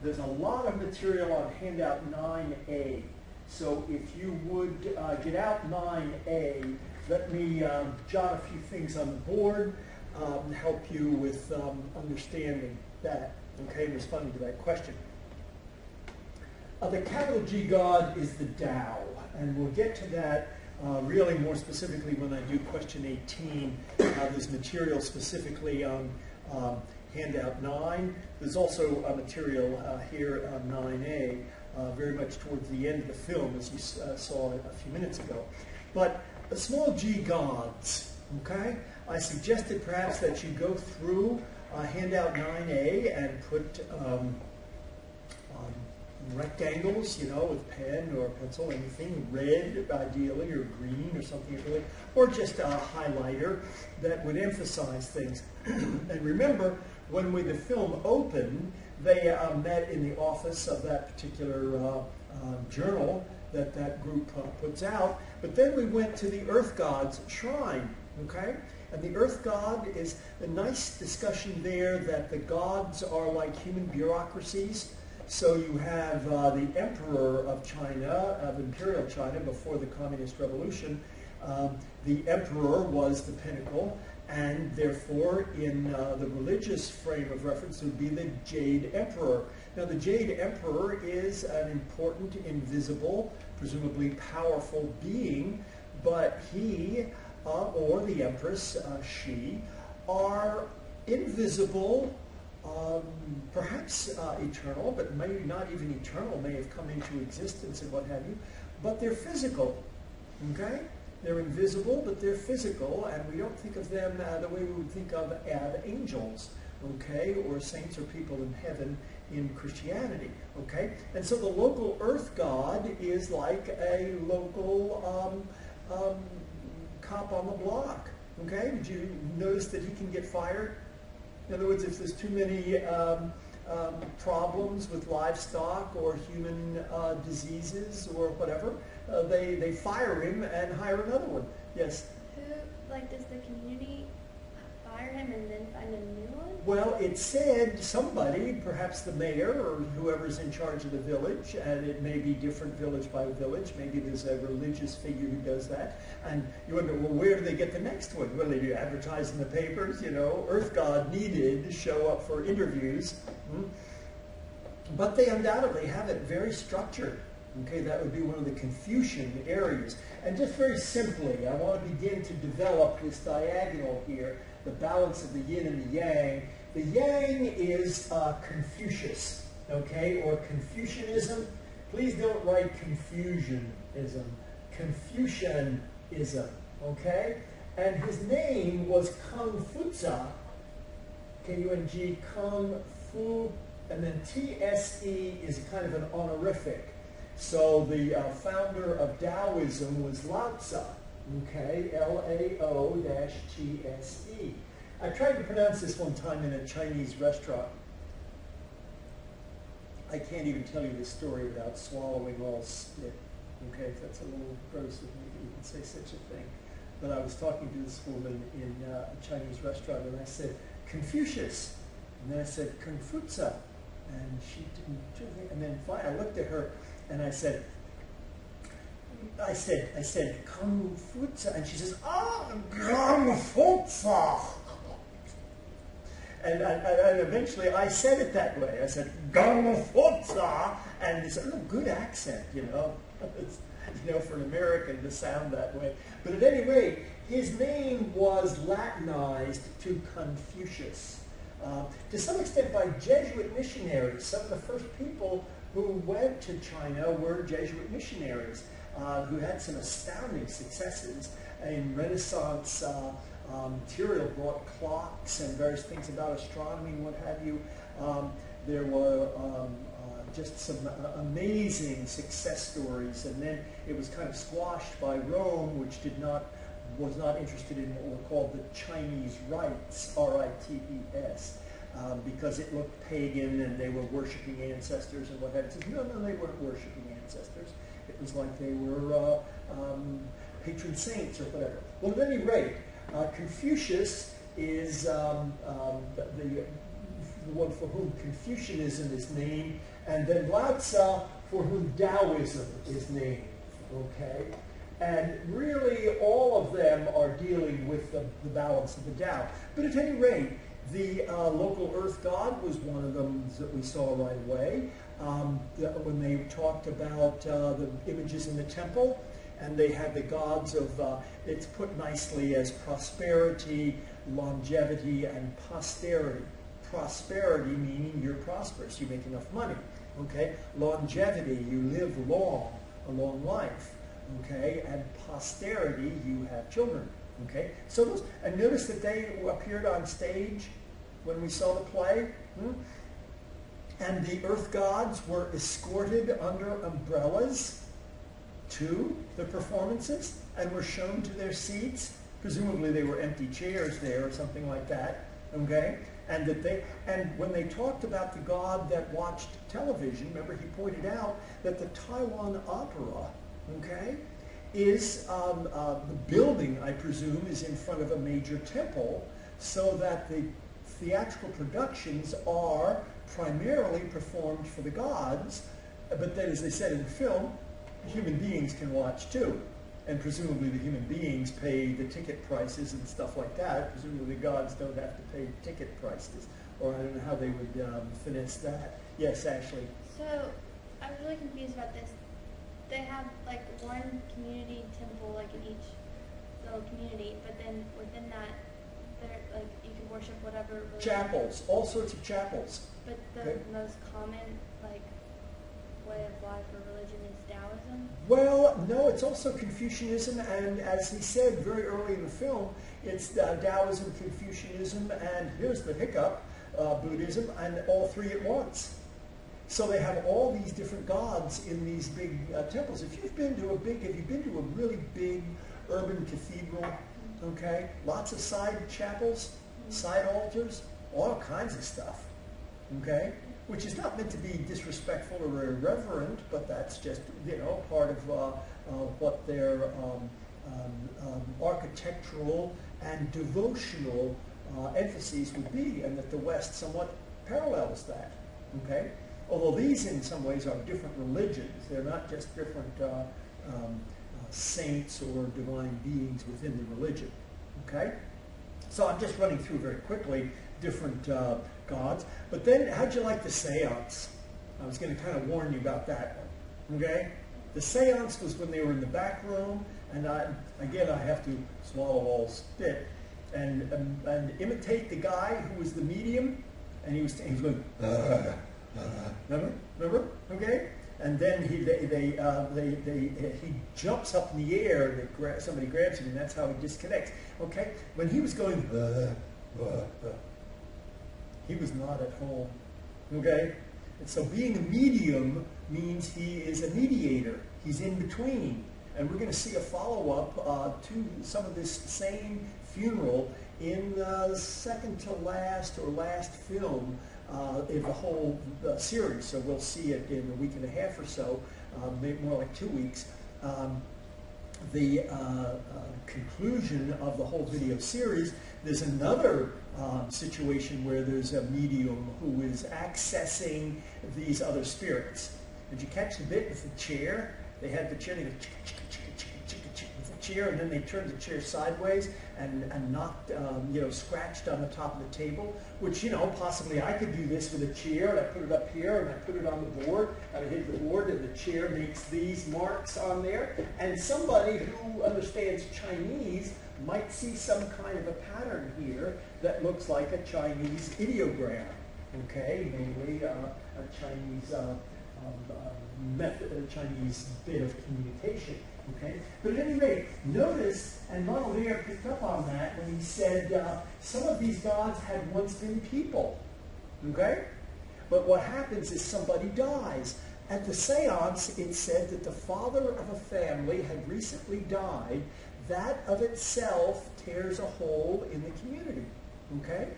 There's a lot of material on handout 9A. So if you would get out 9A, let me jot a few things on the board, help you with understanding that, okay, responding to that question. The capital G God is the Tao, and we'll get to that really more specifically when I do question 18. There's material specifically on handout 9. There's also material here on 9A, very much towards the end of the film, as you saw a few minutes ago. But the small g gods, okay? I suggested perhaps that you go through handout 9A and put rectangles, you know, with pen or pencil, anything, red ideally, or green or something, really, or just a highlighter that would emphasize things. And remember, when the film opened, they met in the office of that particular journal that group puts out, but then we went to the Earth God's shrine, okay? And the Earth God is a nice discussion there that the gods are like human bureaucracies. So you have the Emperor of China, of Imperial China, before the Communist Revolution. The Emperor was the pinnacle, and therefore in the religious frame of reference would be the Jade Emperor. Now the Jade Emperor is an important, invisible, presumably powerful being, but he, or the Empress, she, are invisible, perhaps eternal, but maybe not even eternal, may have come into existence and what have you, but they're physical, okay? They're invisible, but they're physical, and we don't think of them the way we would think of angels, okay, or saints or people in heaven in Christianity, okay? And so the local Earth God is like a local cop on the block, okay? Did you notice that he can get fired? In other words, if there's too many problems with livestock or human diseases or whatever, they fire him and hire another one. Yes? Who, like, does the community fire him and then find a new one? Well, it said somebody, perhaps the mayor or whoever's in charge of the village, and it may be different village by village. Maybe there's a religious figure who does that. And you wonder, well, where do they get the next one? Well, they do advertise in the papers, you know. Earth God needed to show up for interviews. But they undoubtedly have it very structured. Okay, that would be one of the Confucian areas. And just very simply, I want to begin to develop this diagonal here, the balance of the yin and the yang. The yang is Confucius, okay, or Confucianism. Please don't write Confucianism. Confucianism, okay? And his name was Kung Fuzi, K-U-N-G, Kung Fu, and then T-S-E is kind of an honorific. So the founder of Taoism was Lao Tzu, okay, L-A-O-T-S-E. I tried to pronounce this one time in a Chinese restaurant. I can't even tell you this story without swallowing all spit, okay, if that's a little gross of me that you can say such a thing. But I was talking to this woman in a Chinese restaurant, and I said, Confucius, and then I said, Kung Fuzi, and she didn't do anything, and then finally I looked at her, and I said, Kung Fuzi, and she says, Kung Fuzi. And eventually I said it that way. I said, Kung Fuzi, and it's a good accent, you know. You know, for an American to sound that way. But at any rate, his name was Latinized to Confucius. To some extent by Jesuit missionaries. Some of the first people who went to China were Jesuit missionaries who had some astounding successes in Renaissance material, brought clocks and various things about astronomy and what have you. There were just some amazing success stories, and then it was kind of squashed by Rome, which did not was not interested in what were called the Chinese rites, R-I-T-E-S, because it looked pagan and they were worshiping ancestors and what have you. He says, no, they weren't worshiping ancestors. It was like they were patron saints or whatever. Well, at any rate, Confucius is the one for whom Confucianism is named, and then Lao Tzu for whom Taoism is named, okay? And really all of them are dealing with the balance of the Tao. But at any rate, the local earth god was one of them that we saw right away. When they talked about the images in the temple, and they had the gods of, it's put nicely as prosperity, longevity, and posterity. Prosperity meaning you're prosperous, you make enough money, okay? Longevity, you live long, a long life, okay? And posterity, you have children, okay? So those, and notice that they appeared on stage when we saw the play, and the earth gods were escorted under umbrellas to the performances and were shown to their seats. Presumably they were empty chairs there or something like that, okay? And when they talked about the god that watched television, remember he pointed out that the Taiwan Opera, okay, is the building, I presume, is in front of a major temple, so that the theatrical productions are primarily performed for the gods, but then, as they said in the film, human beings can watch too. And presumably the human beings pay the ticket prices and stuff like that. Presumably the gods don't have to pay ticket prices. Or I don't know how they would finesse that. Yes, Ashley? So, I was really confused about this. They have like one community temple like in each little community, but then within that, they're like you can worship whatever religion. Chapels, all sorts of chapels. But the most common like way of life or religion is Taoism? Well, no, it's also Confucianism, and as he said very early in the film, it's Taoism, Confucianism, and here's the hiccup, Buddhism, and all three at once. So they have all these different gods in these big temples. If you've been to a really big urban cathedral, okay, lots of side chapels, side altars, all kinds of stuff, okay? Which is not meant to be disrespectful or irreverent, but that's just, you know, part of what their architectural and devotional emphases would be, and that the West somewhat parallels that, okay? Although these in some ways are different religions. They're not just different saints or divine beings within the religion, okay? So I'm just running through very quickly different gods. But then, how'd you like the seance? I was going to kind of warn you about that one, okay? The seance was when they were in the back room, and again, I have to swallow all spit and imitate the guy who was the medium, and he was going, remember? Okay? And then he jumps up in the air, and somebody grabs him, and that's how he disconnects. Okay? When he was going, he was not at home. Okay? And so being a medium means he is a mediator. He's in between. And we're going to see a follow-up to some of this same funeral in the second to last or last film in the whole series. So we'll see it in a week and a half or so, maybe more like 2 weeks. The conclusion of the whole video series, there's another situation where there's a medium who is accessing these other spirits. Did you catch the bit with the chair? They had the chair, they go with the chair, and then they turned the chair sideways and knocked, scratched on the top of the table, which, possibly I could do this with a chair, and I put it up here, and I put it on the board, and I hit the board, and the chair makes these marks on there, and somebody who understands Chinese might see some kind of a pattern here that looks like a Chinese ideogram, okay, namely a Chinese method, a Chinese bit of communication. Okay? But at any rate, notice, and Baudelaire picked up on that when he said some of these gods had once been people. Okay? But what happens is somebody dies. At the seance, it said that the father of a family had recently died. that of itself tears a hole in the community. Okay?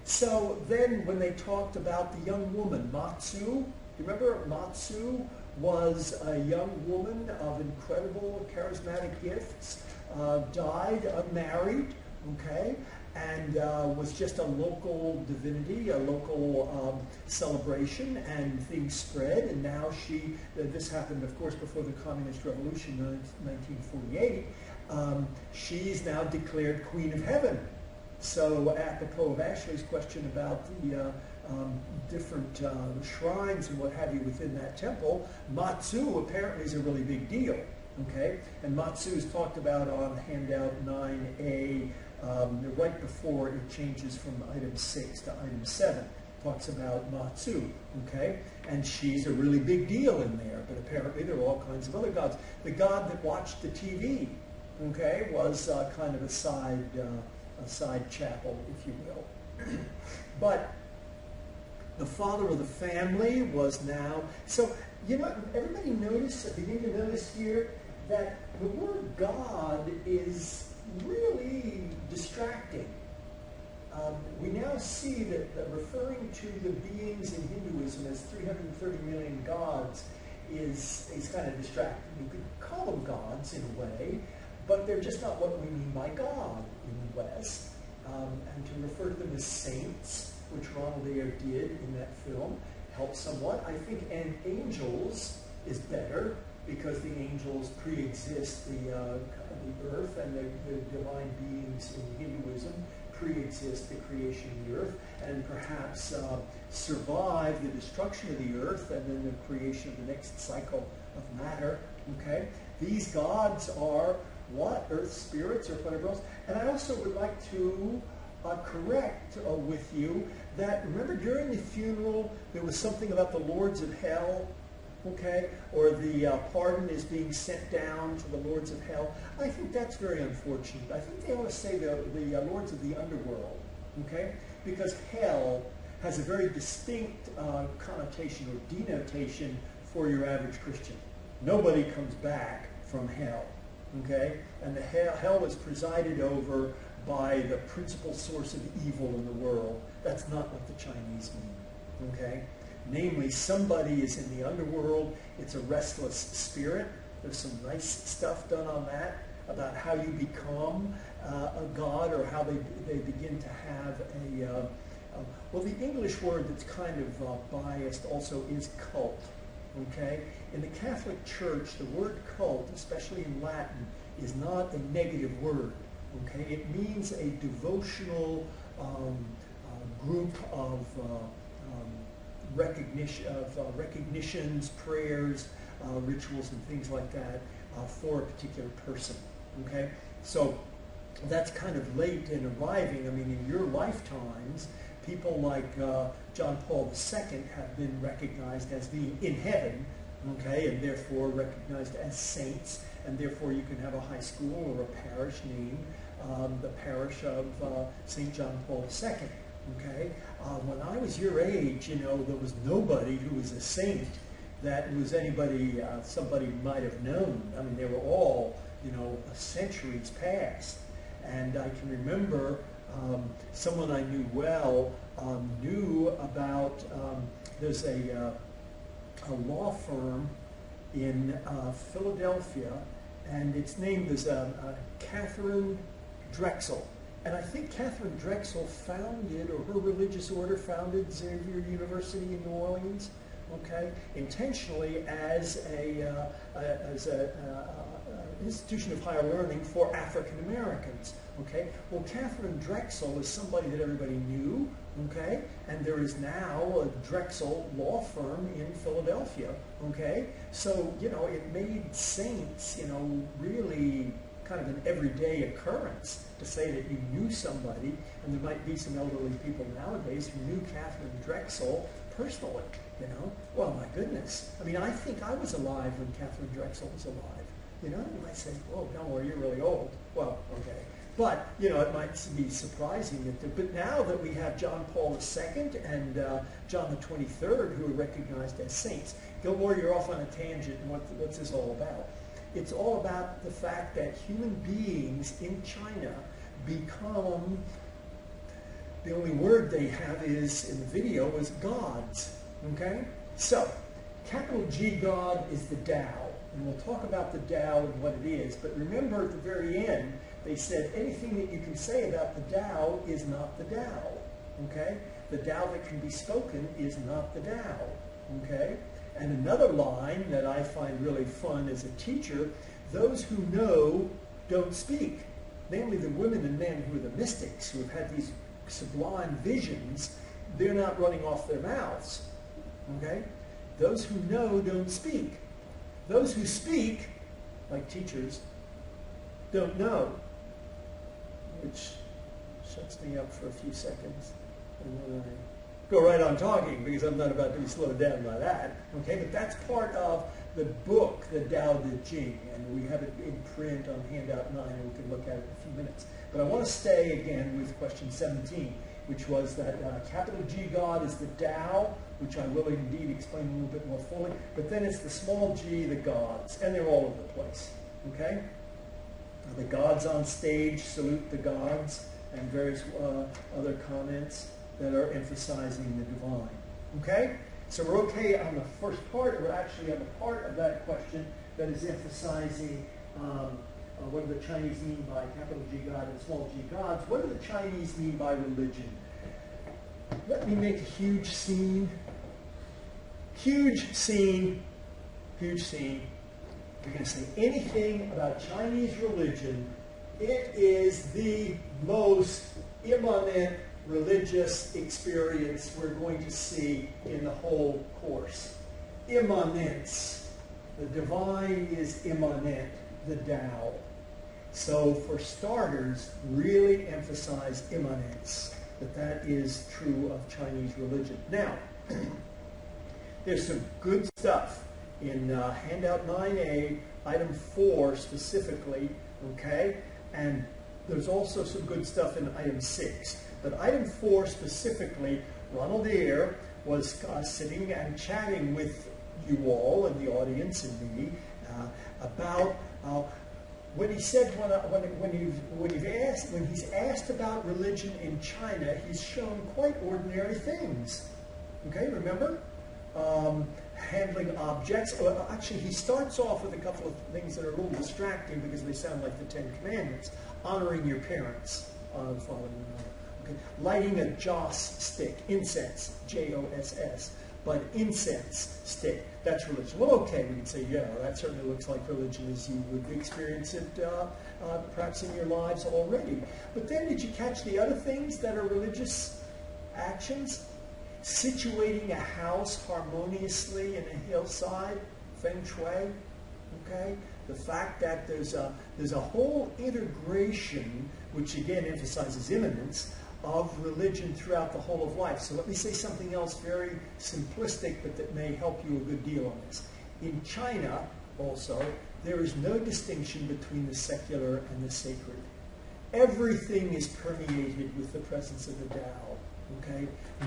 So then when they talked about the young woman, Matsu, you remember Matsu was a young woman of incredible charismatic gifts, died unmarried, okay, and was just a local divinity, a local celebration, and things spread, and now this happened, of course, before the Communist Revolution in 1948, she's now declared Queen of Heaven. So apropos of Ashley's question about the different shrines and what have you within that temple, Matsu apparently is a really big deal. Okay? And Matsu is talked about on handout 9A, right before it changes from item 6 to item 7. Talks about Matsu, okay? And she's a really big deal in there, but apparently there are all kinds of other gods. The god that watched the TV, okay, was kind of a side chapel, if you will. But the father of the family was now, so, you know, everybody begin to notice here that the word God is really distracting. We now see that referring to the beings in Hinduism as 330 million gods is kind of distracting. You could call them gods in a way, but they're just not what we mean by God in the West. And to refer to them as saints, which Ronald Ayer did in that film, helps somewhat. I think and angels is better, because the angels pre-exist the earth, and the divine beings in Hinduism pre-exist the creation of the earth, and perhaps survive the destruction of the earth and then the creation of the next cycle of matter. Okay? These gods are what? Earth spirits or whatever else. And I also would like to correct with you that, remember during the funeral there was something about the lords of hell, okay, or the pardon is being sent down to the lords of hell. I think that's very unfortunate. I think they ought to say the lords of the underworld, okay, because hell has a very distinct connotation or denotation for your average Christian. Nobody comes back from hell, okay, and the hell is presided over by the principal source of evil in the world. That's not what the Chinese mean, okay? Namely, somebody is in the underworld. It's a restless spirit. There's some nice stuff done on that, about how you become a god, or how they begin to have a... well, the English word that's kind of biased also is cult, okay? In the Catholic Church, the word cult, especially in Latin, is not a negative word, okay? It means a devotional group of... recognitions, prayers, rituals, and things like that for a particular person. Okay, so that's kind of late in arriving. I mean, in your lifetimes, people like John Paul II have been recognized as being in heaven. Okay, and therefore recognized as saints, and therefore you can have a high school or a parish named the parish of St. John Paul II. Okay, when I was your age, you know, there was nobody who was a saint that was anybody, somebody might have known. I mean, they were all, you know, centuries past. And I can remember someone I knew well knew about, there's a law firm in Philadelphia, and its name is Catherine Drexel. And I think Catherine Drexel founded, or her religious order founded, Xavier University in New Orleans, okay, intentionally as an institution of higher learning for African Americans, okay. Well, Catherine Drexel is somebody that everybody knew, okay, and there is now a Drexel law firm in Philadelphia, okay. So, you know, it made saints, you know, really kind of an everyday occurrence to say that you knew somebody, and there might be some elderly people nowadays who knew Catherine Drexel personally, you know. Well, my goodness. I mean, I think I was alive when Catherine Drexel was alive, you know. You might say, oh, no, well, you're really old. Well, okay. But, you know, it might be surprising that, but now that we have John Paul II and John the 23rd who are recognized as saints. Gilmore, you're off on a tangent, and what's this all about? It's all about the fact that human beings in China become, the only word they have is, in the video, is gods. Okay? So, capital G God is the Tao. And we'll talk about the Tao and what it is. But remember at the very end, they said anything that you can say about the Tao is not the Tao. Okay? The Tao that can be spoken is not the Tao. Okay? And another line that I find really fun as a teacher, those who know don't speak. Namely the women and men who are the mystics, who have had these sublime visions, they're not running off their mouths. Okay? Those who know don't speak. Those who speak, like teachers, don't know. Which shuts me up for a few seconds. And then I go right on talking because I'm not about to be slowed down by that. Okay, but that's part of the book, the Tao Te Ching, and we have it in print on handout 9, and we can look at it in a few minutes. But I want to stay again with question 17, which was that capital G God is the Tao, which I will indeed explain a little bit more fully, but then it's the small g, the gods, and they're all over the place. Okay? The gods on stage salute the gods, and various other comments that are emphasizing the divine. Okay? So we're okay on the first part. We're actually on the part of that question that is emphasizing what do the Chinese mean by capital G God and small g gods. What do the Chinese mean by religion? Let me make a huge scene. Huge scene. Huge scene. You're going to say anything about Chinese religion, it is the most immanent religious experience we're going to see in the whole course. Immanence. The divine is immanent, the Tao. So for starters, really emphasize immanence, that is true of Chinese religion. Now, there's some good stuff in handout 9A, item 4 specifically, okay? And there's also some good stuff in item 6. But item 4 specifically, Ronald Eyre was sitting and chatting with you all and the audience and me about when he said when he's asked about religion in China, he's shown quite ordinary things. Okay, remember? Handling objects. Well, actually, he starts off with a couple of things that are a little distracting because they sound like the Ten Commandments. Honoring your parents, honor the father and the mother. Okay. Lighting a joss stick, incense, J-O-S-S, but incense stick, that's religion. Well, okay, we can say, yeah, that certainly looks like religion as you would experience it perhaps in your lives already. But then did you catch the other things that are religious actions? Situating a house harmoniously in a hillside, feng shui, okay? The fact that there's a whole integration, which again emphasizes immanence, of religion throughout the whole of life. So let me say something else very simplistic, but that may help you a good deal on this. In China, also, there is no distinction between the secular and the sacred. Everything is permeated with the presence of the Tao. Okay?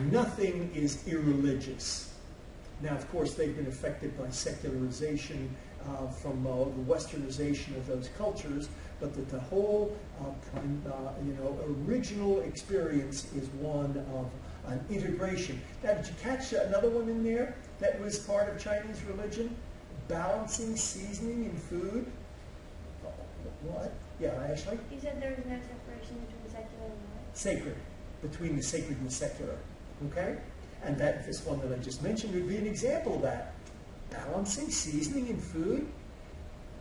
Nothing is irreligious. Now, of course, they've been affected by secularization from the westernization of those cultures, but that the whole original experience is one of an integration. Now, did you catch another one in there that was part of Chinese religion? Balancing seasoning in food? What? Yeah, Ashley? You said there was no separation between the secular and what? Sacred. Between the sacred and the secular. Okay? And that this one that I just mentioned would be an example of that. Balancing seasoning in food?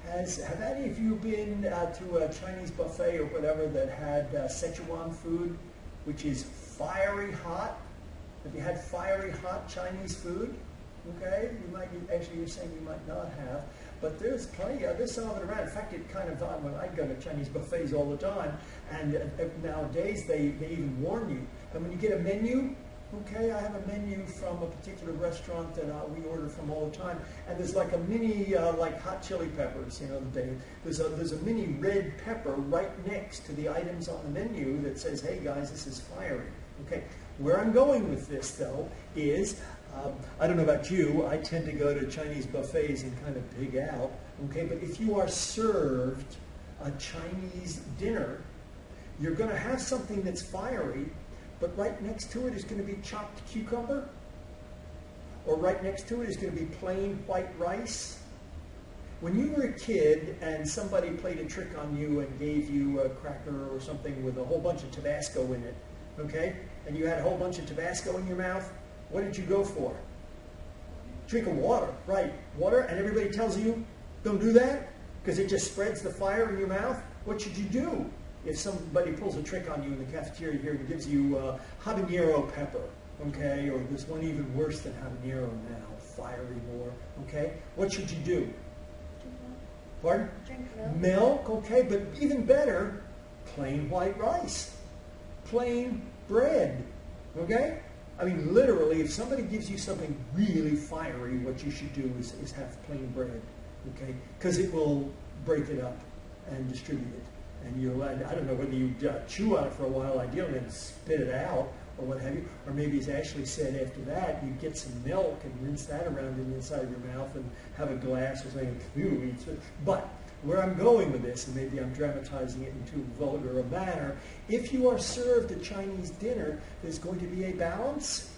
Have any of you been to a Chinese buffet or whatever that had Szechuan food, which is fiery hot? Have you had fiery hot Chinese food? Okay, you might be, actually you're saying you might not have, but there's plenty, there's some of it around. In fact, it kind of, when I go to Chinese buffets all the time, and nowadays they even warn you. And when you get a menu, okay, I have a menu from a particular restaurant that we order from all the time, and there's like a mini, like hot chili peppers, there's a mini red pepper right next to the items on the menu that says, hey guys, this is fiery. Okay, where I'm going with this though is I don't know about you, I tend to go to Chinese buffets and kind of pig out, okay? But if you are served a Chinese dinner, you're going to have something that's fiery, but right next to it is going to be chopped cucumber, or right next to it is going to be plain white rice. When you were a kid and somebody played a trick on you and gave you a cracker or something with a whole bunch of Tabasco in it, okay? And you had a whole bunch of Tabasco in your mouth, what did you go for? Drink of water, right. Water, and everybody tells you, don't do that, because it just spreads the fire in your mouth. What should you do if somebody pulls a trick on you in the cafeteria here and gives you habanero pepper, okay? Or there's one even worse than habanero now, fiery more, okay? What should you do? Pardon? Drink milk. Milk, okay, but even better, plain white rice, plain bread, okay? I mean, literally, if somebody gives you something really fiery, what you should do is have plain bread, okay? Because it will break it up and distribute it. And you'll, I don't know whether you chew on it for a while, ideally, and spit it out, or what have you. Or maybe, as Ashley said, after that, you get some milk and rinse that around in the inside of your mouth and have a glass or something. Ooh, eats it. But where I'm going with this, and maybe I'm dramatizing it in too vulgar a manner, if you are served a Chinese dinner, there's going to be a balance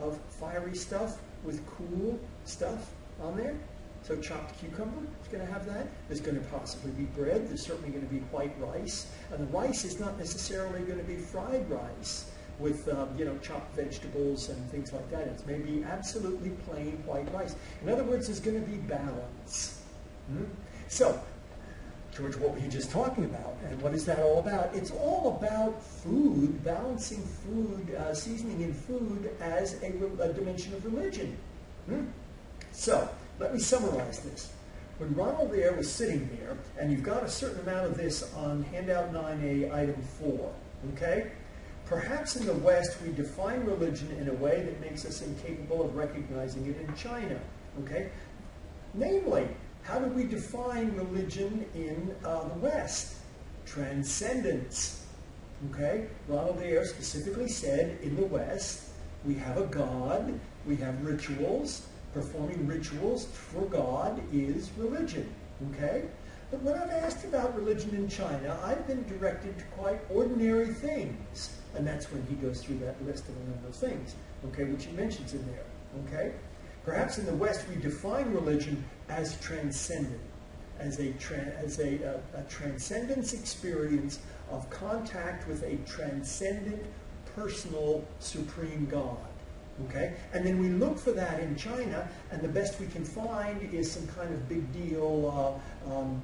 of fiery stuff with cool stuff on there. So chopped cucumber is going to have that. There's going to possibly be bread. There's certainly going to be white rice. And the rice is not necessarily going to be fried rice with chopped vegetables and things like that. It's maybe absolutely plain white rice. In other words, there's going to be balance. So, George, what were you just talking about? And what is that all about? It's all about food, balancing food, seasoning in food as a dimension of religion. So, let me summarize this. When Ronald Ayer was sitting there, and you've got a certain amount of this on handout 9A, item 4, okay? Perhaps in the West we define religion in a way that makes us incapable of recognizing it in China, okay? Namely, how do we define religion in the West? Transcendence, okay? Ronald Ayer specifically said in the West we have a God, we have rituals. Performing rituals for God is religion, okay? But when I've asked about religion in China, I've been directed to quite ordinary things. And that's when he goes through that list of a number of things, okay, which he mentions in there, okay? Perhaps in the West we define religion as transcendent, as a transcendence experience of contact with a transcendent, personal, supreme God. Okay? And then we look for that in China, and the best we can find is some kind of big deal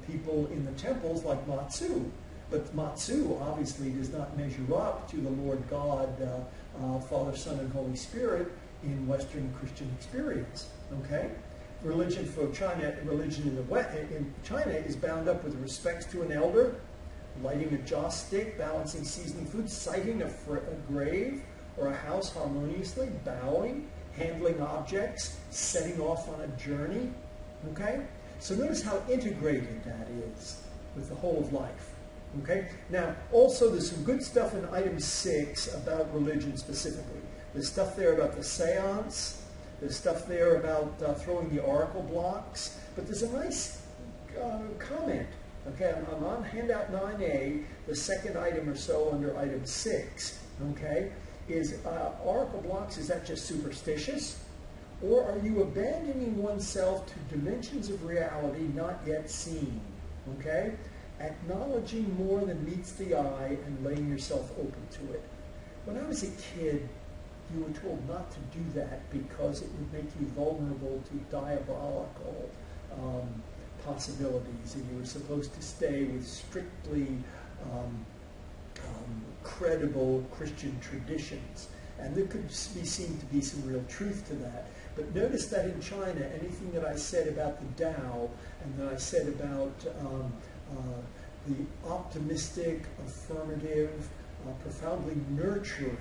people in the temples like Matsu. But Matsu obviously does not measure up to the Lord God, Father, Son, and Holy Spirit in Western Christian experience. Okay? Religion for China, religion in the West, in China is bound up with respects to an elder, lighting a joss stick, balancing seasoning food, sighting a grave, or a house harmoniously, bowing, handling objects, setting off on a journey. Okay? So notice how integrated that is with the whole of life. Okay? Now, also there's some good stuff in item 6 about religion specifically. There's stuff there about the seance. There's stuff there about throwing the oracle blocks. But there's a nice comment. Okay? I'm on handout 9A, the second item or so under item 6. Okay? Is oracle blocks, is that just superstitious? Or are you abandoning oneself to dimensions of reality not yet seen? Okay? Acknowledging more than meets the eye and laying yourself open to it. When I was a kid, you were told not to do that because it would make you vulnerable to diabolical possibilities, and you were supposed to stay with strictly credible Christian traditions. And there could be seen to be some real truth to that. But notice that in China, anything that I said about the Tao and that I said about the optimistic, affirmative, profoundly nurturing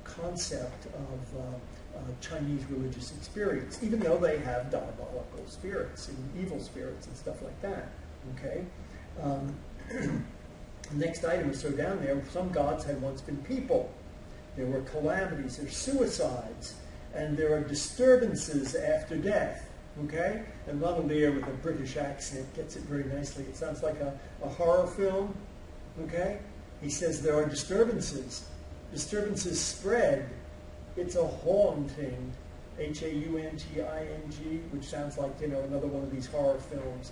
concept of Chinese religious experience, even though they have diabolical spirits and evil spirits and stuff like that. Okay? Next item is so down there, some gods had once been people. there were calamities, there's suicides, and there are disturbances after death. Okay? And Lavalier, with a British accent, gets it very nicely. It sounds like a horror film. Okay? He says there are disturbances. Disturbances spread. It's a haunting. Haunting, which sounds like, you know, another one of these horror films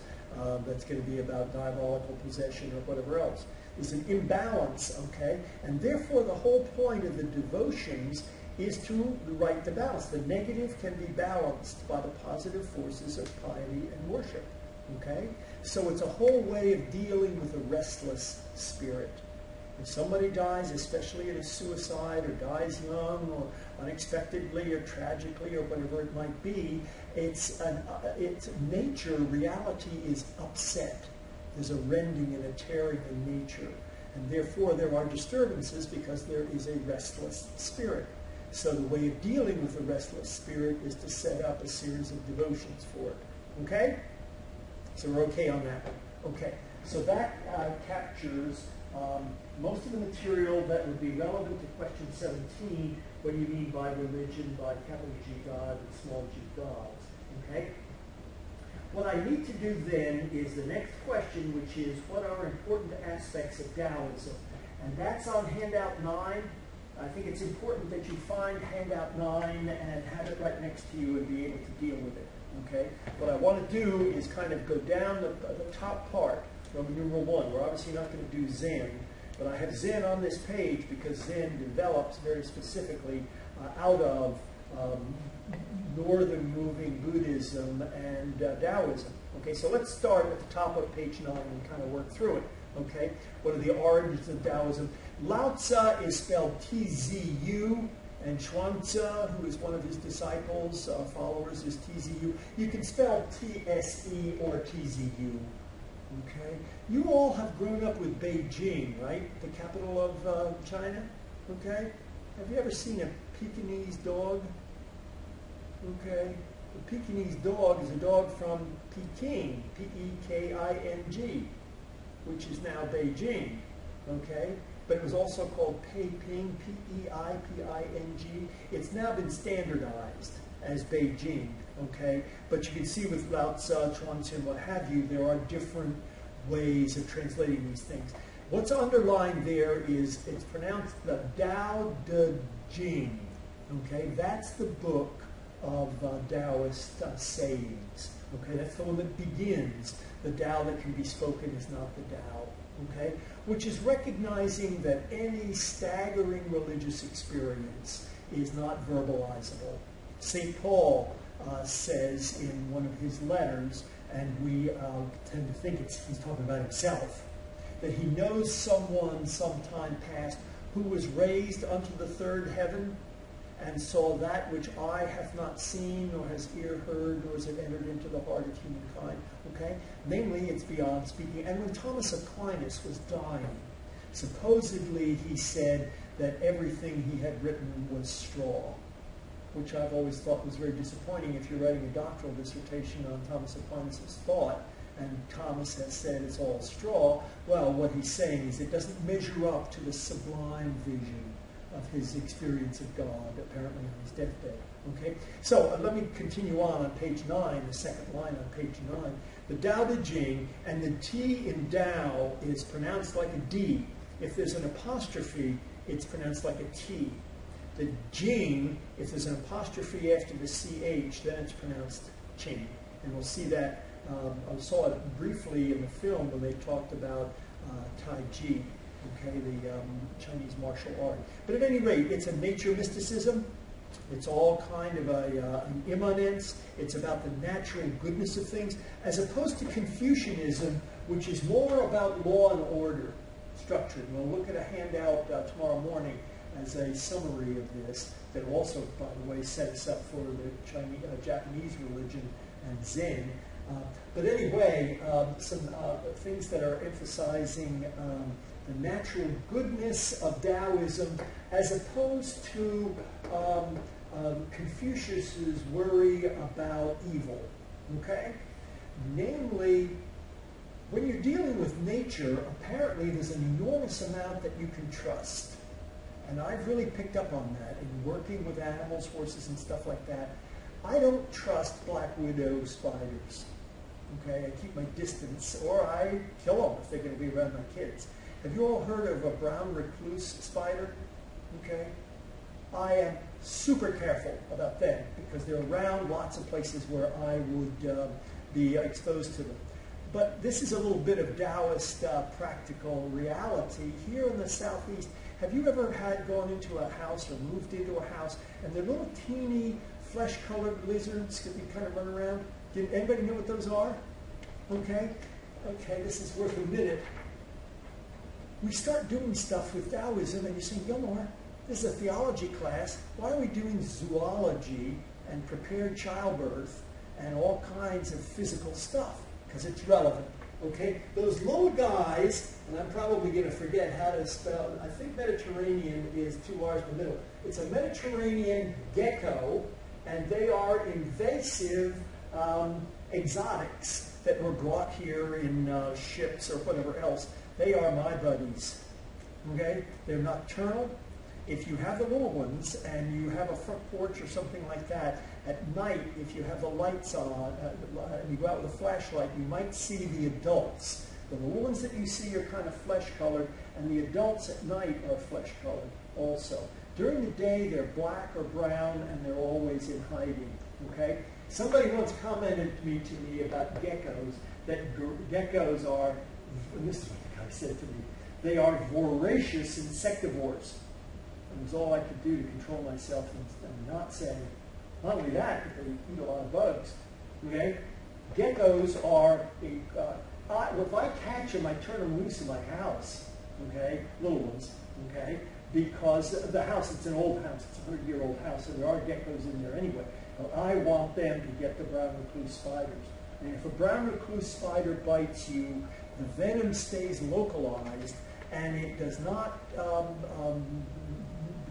that's going to be about diabolical possession or whatever else. There's an imbalance, okay? And therefore the whole point of the devotions is to right the balance. The negative can be balanced by the positive forces of piety and worship, okay? So it's a whole way of dealing with a restless spirit. If somebody dies, especially in a suicide, or dies young, or unexpectedly, or tragically, or whatever it might be, it's nature, reality is upset. There's a rending and a tearing in nature. And therefore there are disturbances because there is a restless spirit. So the way of dealing with the restless spirit is to set up a series of devotions for it. Okay? So we're okay on that one. Okay. So that captures most of the material that would be relevant to question 17. What do you mean by religion, by capital G God and small g gods? Okay? What I need to do then is the next question, which is what are important aspects of Taoism? And that's on handout 9. I think it's important that you find handout 9 and have it right next to you and be able to deal with it. Okay? What I want to do is kind of go down the top part, Roman numeral 1. We're obviously not going to do Zen, but I have Zen on this page because Zen develops very specifically out of northern moving Buddhism and Taoism. Okay, so let's start at the top of page 9 and kind of work through it. Okay, what are the origins of Taoism? Lao Tzu is spelled T-Z-U, and Chuang-Tzu, who is one of his disciples, followers, is T-Z-U. You can spell T-S-E or T-Z-U. Okay, you all have grown up with Beijing, right? The capital of China. Okay, have you ever seen a Pekingese dog? Okay, the Pekingese dog is a dog from Peking, P-E-K-I-N-G, which is now Beijing. Okay, but it was also called Peiping, P-E-I-P-I-N-G. It's now been standardized as Beijing. Okay, but you can see with Lao Tzu, Chuang-Tzu, what have you, there are different ways of translating these things. What's underlined there is it's pronounced the Tao Te Ching. Okay, that's the book of Taoist sayings. Okay, that's the one that begins. The Tao that can be spoken is not the Tao. Okay, which is recognizing that any staggering religious experience is not verbalizable. St. Paul says in one of his letters, and we tend to think he's talking about himself, that he knows someone sometime past who was raised unto the third heaven and saw that which eye hath not seen, nor has ear heard, nor has it entered into the heart of humankind. Okay? Namely, it's beyond speaking. And when Thomas Aquinas was dying, supposedly he said that everything he had written was straw, which I've always thought was very disappointing if you're writing a doctoral dissertation on Thomas Aquinas' thought, and Thomas has said it's all straw. Well, what he's saying is it doesn't measure up to the sublime vision of his experience of God, apparently on his deathbed. Okay? So let me continue on page 9, the second line on page 9. The Tao Te Ching, and the T in Tao is pronounced like a D. If there's an apostrophe, it's pronounced like a T. The Jing, if there's an apostrophe after the CH, then it's pronounced Ching. And we'll see that, I saw it briefly in the film when they talked about Tai Chi, okay, the Chinese martial art. But at any rate, it's a nature mysticism. It's all kind of an immanence. It's about the natural goodness of things, as opposed to Confucianism, which is more about law and order, structure. And we'll look at a handout tomorrow morning as a summary of this that will also, by the way, set us up for the Chinese, Japanese religion and Zen. But anyway, some things that are emphasizing the natural goodness of Taoism as opposed to Confucius's worry about evil. Okay? Namely, when you're dealing with nature, apparently there's an enormous amount that you can trust. and I've really picked up on that in working with animals, horses, and stuff like that. I don't trust black widow spiders. Okay, I keep my distance, or I kill them if they're going to be around my kids. Have you all heard of a brown recluse spider? Okay, I am super careful about them because they're around lots of places where I would be exposed to them. But this is a little bit of Taoist practical reality. Here in the Southeast, have you ever gone into a house or moved into a house and they're little teeny flesh-colored lizards that you kind of run around? Did anybody know what those are? Okay? Okay, this is worth a minute. We start doing stuff with Taoism and you say, Gilmore, this is a theology class. Why are we doing zoology and prepared childbirth and all kinds of physical stuff? Because it's relevant. Okay? Those little guys, and I'm probably going to forget how to spell, I think Mediterranean is 2 R's in the middle. It's a Mediterranean gecko, and they are invasive exotics that were brought here in ships or whatever else. They are my buddies. Okay? They're nocturnal. If you have the little ones and you have a front porch or something like that, at night, if you have the lights on and you go out with a flashlight, you might see the adults. The little ones that you see are kind of flesh-colored, and the adults at night are flesh-colored also. During the day, they're black or brown, and they're always in hiding. Okay? Somebody once commented to me about geckos, that geckos are, and this is what the guy said to me, they are voracious insectivores. It was all I could do to control myself and not say, not only that, but they eat a lot of bugs. Okay? Geckos are, if I catch them, I turn them loose in my house. Okay? Little ones. Okay? Because the house, it's an old house, it's a 100-year-old house, and there are geckos in there anyway. I want them to get the brown recluse spiders. And if a brown recluse spider bites you, the venom stays localized, and it does not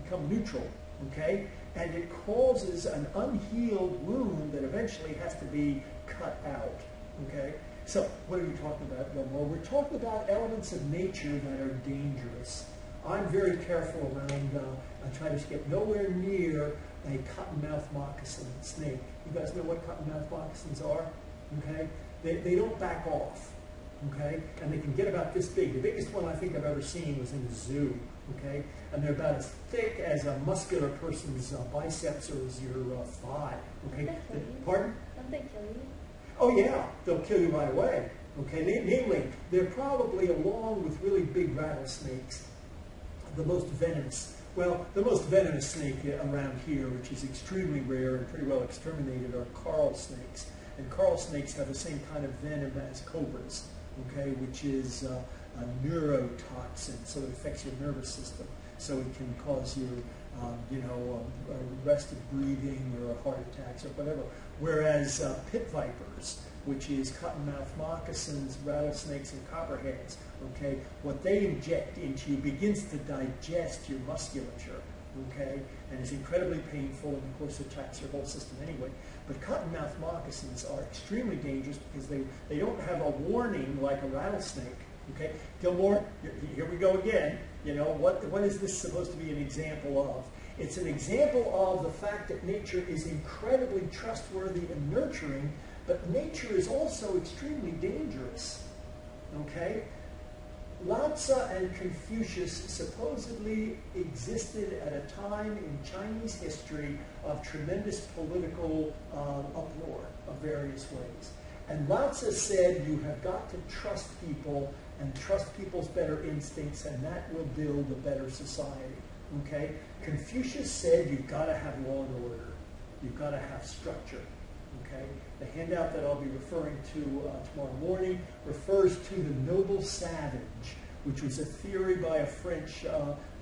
become neutral, okay? And it causes an unhealed wound that eventually has to be cut out, okay? So what are we talking about, Gilmore? We're talking about elements of nature that are dangerous. I'm very careful around, I try to get nowhere near a cottonmouth moccasin snake. You guys know what cottonmouth moccasins are? Okay? They don't back off. Okay? And they can get about this big. The biggest one I think I've ever seen was in the zoo. Okay? And they're about as thick as a muscular person's biceps or as your thigh. Okay? Pardon? Don't they kill you? Oh yeah, they'll kill you right away. Okay? Namely, they're probably, along with really big rattlesnakes, the most venomous. Well, the most venomous snake around here, which is extremely rare and pretty well exterminated, are coral snakes. And coral snakes have the same kind of venom as cobras, okay, which is a neurotoxin, so it affects your nervous system. So it can cause you, arrested breathing or heart attacks or whatever. Whereas pit vipers, which is cottonmouth moccasins, rattlesnakes, and copperheads, okay, what they inject into you begins to digest your musculature, okay, and is incredibly painful and, of course, attacks your whole system anyway. But cottonmouth moccasins are extremely dangerous because they don't have a warning like a rattlesnake, okay. Gilmore, here we go again. You know, what is this supposed to be an example of? It's an example of the fact that nature is incredibly trustworthy and nurturing, but nature is also extremely dangerous, okay? Lao Tzu and Confucius supposedly existed at a time in Chinese history of tremendous political uproar of various ways. And Lao Tzu said you have got to trust people and trust people's better instincts, and that will build a better society, okay? Confucius said you've got to have law and order. You've got to have structure. Okay? The handout that I'll be referring to tomorrow morning refers to the noble savage, which was a theory by a French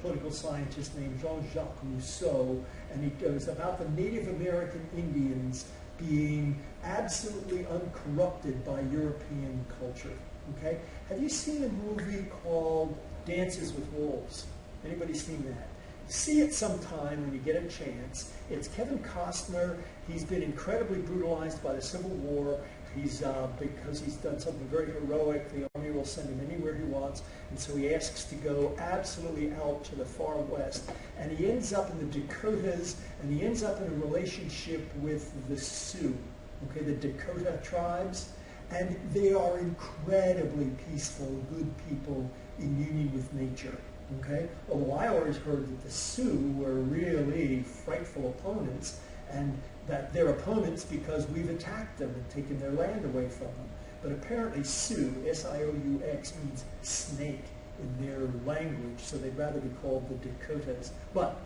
political scientist named Jean-Jacques Rousseau, and it was about the Native American Indians being absolutely uncorrupted by European culture. Okay? Have you seen a movie called Dances with Wolves? Anybody seen that? see it sometime when you get a chance. It's Kevin Costner. He's been incredibly brutalized by the Civil War. Because he's done something very heroic, the Army will send him anywhere he wants, and so he asks to go absolutely out to the far west. And he ends up in the Dakotas, and he ends up in a relationship with the Sioux, okay, the Dakota tribes. And they are incredibly peaceful, good people in union with nature. Okay? Although I always heard that the Sioux were really frightful opponents, and that they're opponents because we've attacked them and taken their land away from them. But apparently Sioux, S-I-O-U-X, means snake in their language, so they'd rather be called the Dakotas. But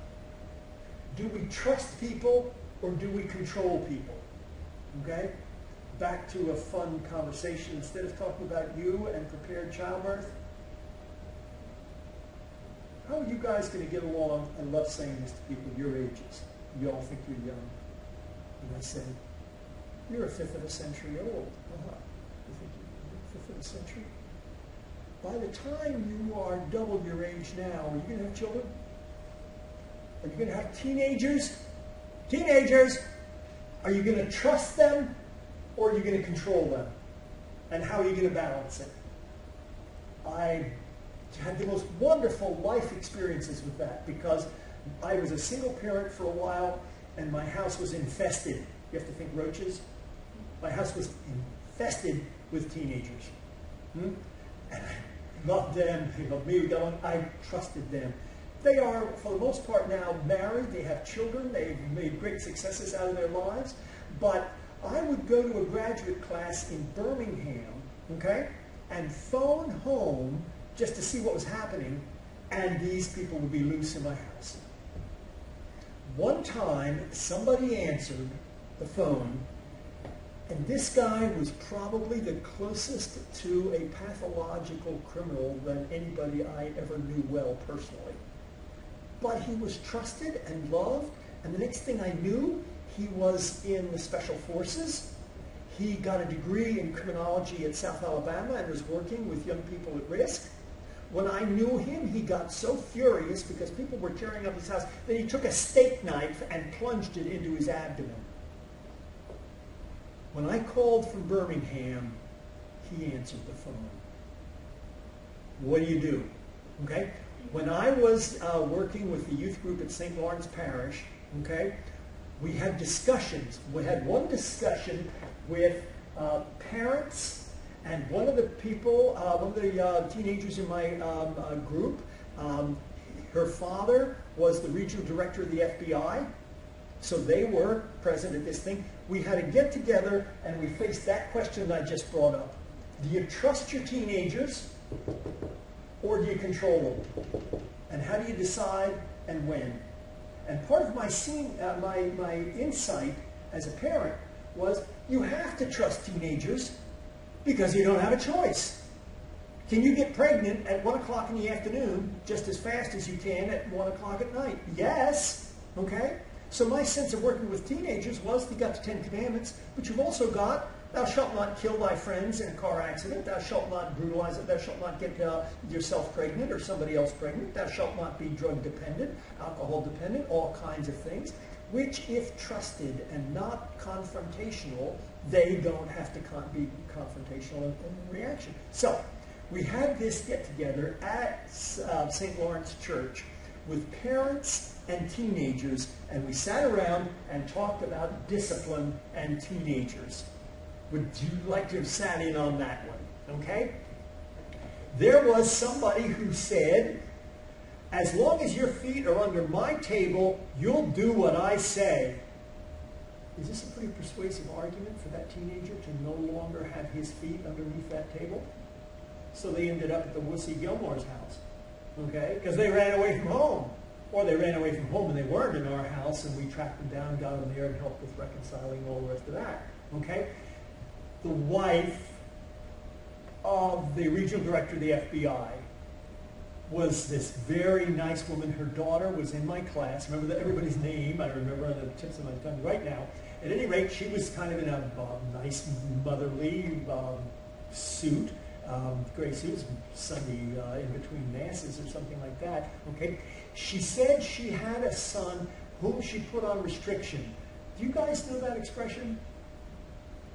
do we trust people or do we control people? Okay? Back to a fun conversation. Instead of talking about you and prepared childbirth, how are you guys going to get along? I love saying this to people your ages. You all think you're young. And I say, you're a fifth of a century old. You think you're a fifth of a century? By the time you are double your age now, are you going to have children? Are you going to have teenagers? Teenagers! Are you going to trust them or are you going to control them? And how are you going to balance it? I had the most wonderful life experiences with that because I was a single parent for a while and my house was infested. You have to think roaches. My house was infested with teenagers. And I loved them. They loved me. I trusted them. They are, for the most part now, married. They have children. They've made great successes out of their lives. But I would go to a graduate class in Birmingham, okay, and phone home just to see what was happening, and these people would be loose in my house. One time, somebody answered the phone, and this guy was probably the closest to a pathological criminal than anybody I ever knew well personally. But he was trusted and loved, and the next thing I knew, he was in the Special Forces. He got a degree in criminology at South Alabama and was working with young people at risk. When I knew him, he got so furious because people were tearing up his house that he took a steak knife and plunged it into his abdomen. When I called from Birmingham, he answered the phone. What do you do? Okay? When I was working with the youth group at St. Lawrence Parish, okay, we had discussions. We had one discussion with parents. And one of the people, one of the teenagers in my group, her father was the regional director of the FBI. So they were present at this thing. We had to get together and we faced that question I just brought up. Do you trust your teenagers or do you control them? And how do you decide and when? And part of my insight as a parent was you have to trust teenagers because you don't have a choice. Can you get pregnant at 1 o'clock in the afternoon just as fast as you can at 1 o'clock at night? Yes. Okay? So my sense of working with teenagers was you got the 10 Commandments, but you've also got thou shalt not kill thy friends in a car accident, thou shalt not brutalize it, thou shalt not get yourself pregnant or somebody else pregnant, thou shalt not be drug dependent, alcohol dependent, all kinds of things, which if trusted and not confrontational, they don't have to be confrontational in reaction. So we had this get-together at St. Lawrence Church with parents and teenagers, and we sat around and talked about discipline and teenagers. Would you like to have sat in on that one? Okay? There was somebody who said, as long as your feet are under my table, you'll do what I say. Is this a pretty persuasive argument for that teenager to no longer have his feet underneath that table? So they ended up at the Wussy Gilmore's house, okay? Because they ran away from home. Or they ran away from home and they weren't in our house, and we tracked them down, got them there, and helped with reconciling all the rest of that, okay? The wife of the regional director of the FBI was this very nice woman. Her daughter was in my class. Remember everybody's name. I remember on the tips of my tongue right now. At any rate, she was kind of in a nice motherly suit, Grace, it was Sunday in between masses or something like that, okay? She said she had a son whom she put on restriction. Do you guys know that expression?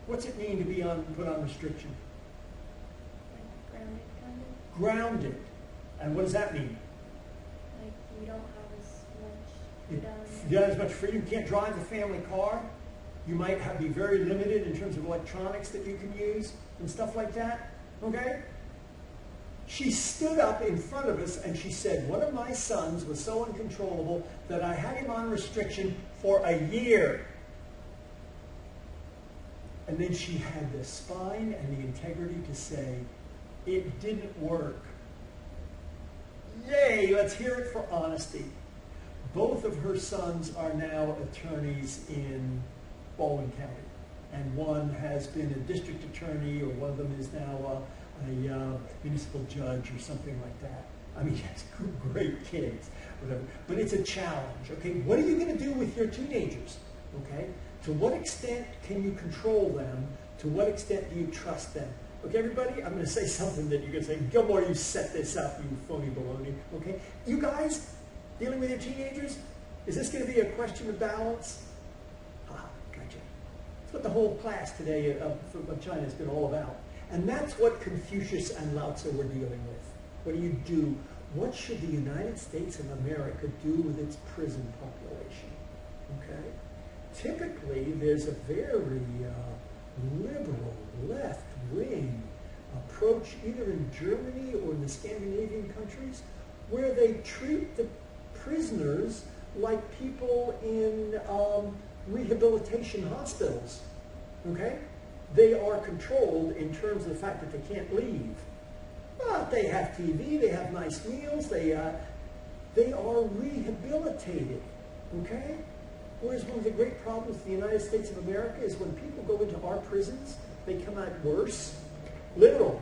What's it mean to be put on restriction? Like grounded, kind of. Grounded. And what does that mean? Like you don't have as much freedom. You don't have as much freedom. You can't drive the family car. You might be very limited in terms of electronics that you can use and stuff like that. Okay? She stood up in front of us and she said, one of my sons was so uncontrollable that I had him on restriction for a year. And then she had the spine and the integrity to say, it didn't work. Yay, let's hear it for honesty. Both of her sons are now attorneys in Baldwin County. And one has been a district attorney, or one of them is now a municipal judge or something like that. I mean, it's great kids, whatever. But it's a challenge, okay? What are you going to do with your teenagers, okay? To what extent can you control them? To what extent do you trust them? Okay, everybody, I'm going to say something that you're going to say, Gilmore, you set this up, you phony baloney, okay? You guys, dealing with your teenagers, is this going to be a question of balance? Ah, gotcha. That's what the whole class today of China has been all about. And that's what Confucius and Lao Tzu were dealing with. What do you do? What should the United States of America do with its prison population? Okay? Typically, there's a very liberal, left-wing approach either in Germany or in the Scandinavian countries where they treat the prisoners like people in rehabilitation hospitals. Okay? They are controlled in terms of the fact that they can't leave. But they have TV, they have nice meals, they are rehabilitated. Okay? Whereas one of the great problems with the United States of America is when people go into our prisons, they come out worse. Literally.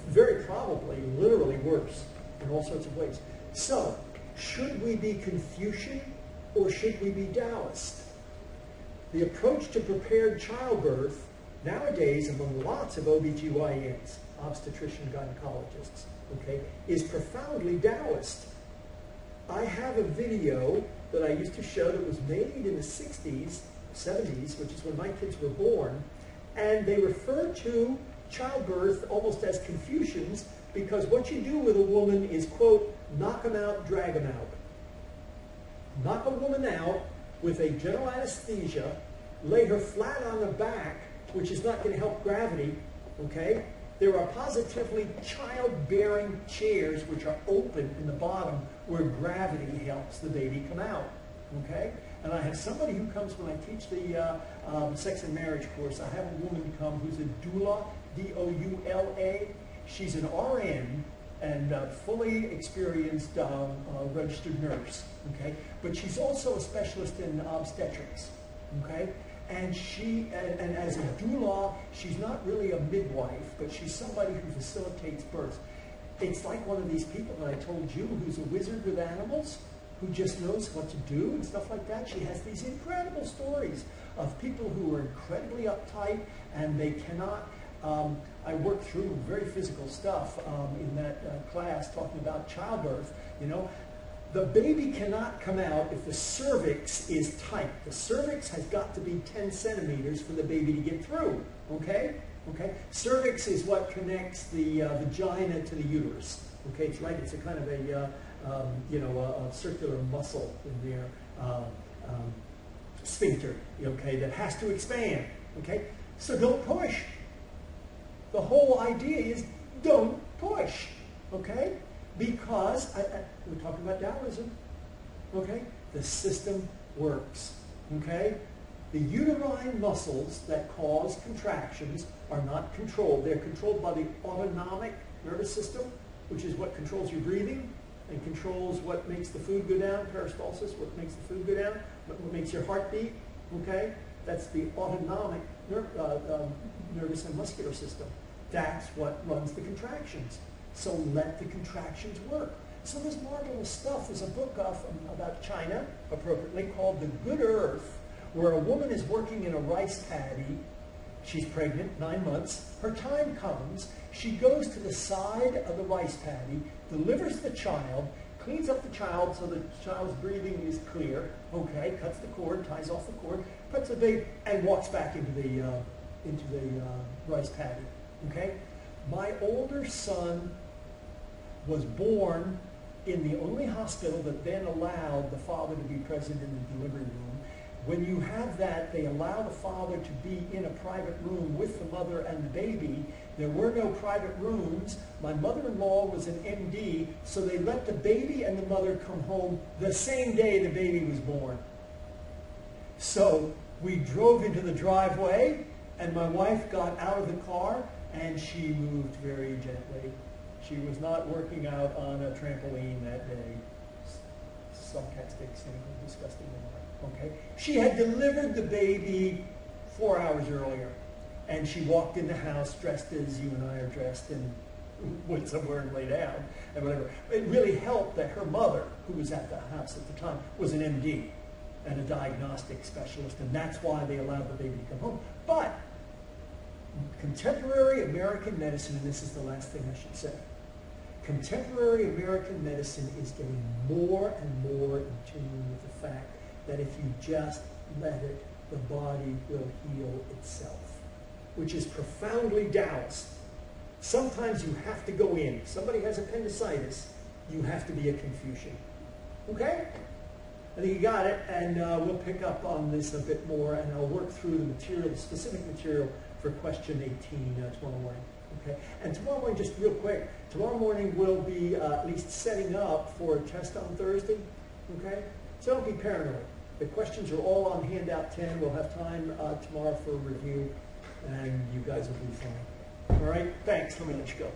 Very probably, literally worse in all sorts of ways. So, should we be Confucian or should we be Taoist? The approach to prepared childbirth nowadays among lots of OBGYNs, obstetrician gynecologists, okay, is profoundly Taoist. I have a video that I used to show that was made in the 60s, 70s, which is when my kids were born, and they refer to childbirth almost as Confucians because what you do with a woman is, quote, knock them out, drag them out. Knock a woman out with a general anesthesia, lay her flat on the back, which is not going to help gravity, okay? There are positively childbearing chairs which are open in the bottom where gravity helps the baby come out, okay? And I have somebody who comes when I teach the sex and marriage course. I have a woman come who's a doula, D-O-U-L-A. She's an RN and fully experienced registered nurse, okay? But she's also a specialist in obstetrics, okay? And and as a doula, she's not really a midwife, but she's somebody who facilitates births. It's like one of these people that I told you who's a wizard with animals, who just knows what to do and stuff like that. She has these incredible stories of people who are incredibly uptight and they cannot. I worked through very physical stuff in that class talking about childbirth. You know, the baby cannot come out if the cervix is tight. The cervix has got to be 10 centimeters for the baby to get through. Okay? Okay? Cervix is what connects the vagina to the uterus. Okay, it's right. It's a kind of a a circular muscle in there, sphincter. Okay, that has to expand. Okay, so don't push. The whole idea is don't push. Okay, because we're talking about Taoism. Okay, the system works. Okay, the uterine muscles that cause contractions are not controlled. They're controlled by the autonomic nervous system, which is what controls your breathing and controls what makes the food go down, peristalsis, what makes the food go down, what makes your heart beat, okay? That's the autonomic nervous and muscular system. That's what runs the contractions. So let the contractions work. So there's marvelous stuff. There's a book about China, appropriately, called The Good Earth, where a woman is working in a rice paddy She's pregnant, 9 months. Her time comes. She goes to the side of the rice paddy, delivers the child, cleans up the child so the child's breathing is clear, okay, cuts the cord, ties off the cord, puts the baby, and walks back into the rice paddy, okay? My older son was born in the only hospital that then allowed the father to be present in the delivery room. When you have that, they allow the father to be in a private room with the mother and the baby. There were no private rooms. My mother-in-law was an MD, so they let the baby and the mother come home the same day the baby was born. So we drove into the driveway, and my wife got out of the car, and she moved very gently. She was not working out on a trampoline that day. Sarcastic, cynical, disgusting remark. Okay? She had delivered the baby 4 hours earlier, and she walked in the house dressed as you and I are dressed and went somewhere and lay down and whatever. It really helped that her mother, who was at the house at the time, was an MD and a diagnostic specialist, and that's why they allowed the baby to come home. But contemporary American medicine, and this is the last thing I should say, contemporary American medicine is getting more and more in tune with the fact that if you just let it, the body will heal itself, which is profoundly Taoist. Sometimes you have to go in. If somebody has appendicitis, you have to be a Confucian. Okay? I think you got it, and we'll pick up on this a bit more, and I'll work through the material, the specific material for question 18 tomorrow morning. Okay? And tomorrow morning, just real quick, tomorrow morning we'll be at least setting up for a test on Thursday. Okay? So don't be paranoid. The questions are all on handout 10. We'll have time tomorrow for a review, and you guys will be fine. All right? Thanks. Let me let you go.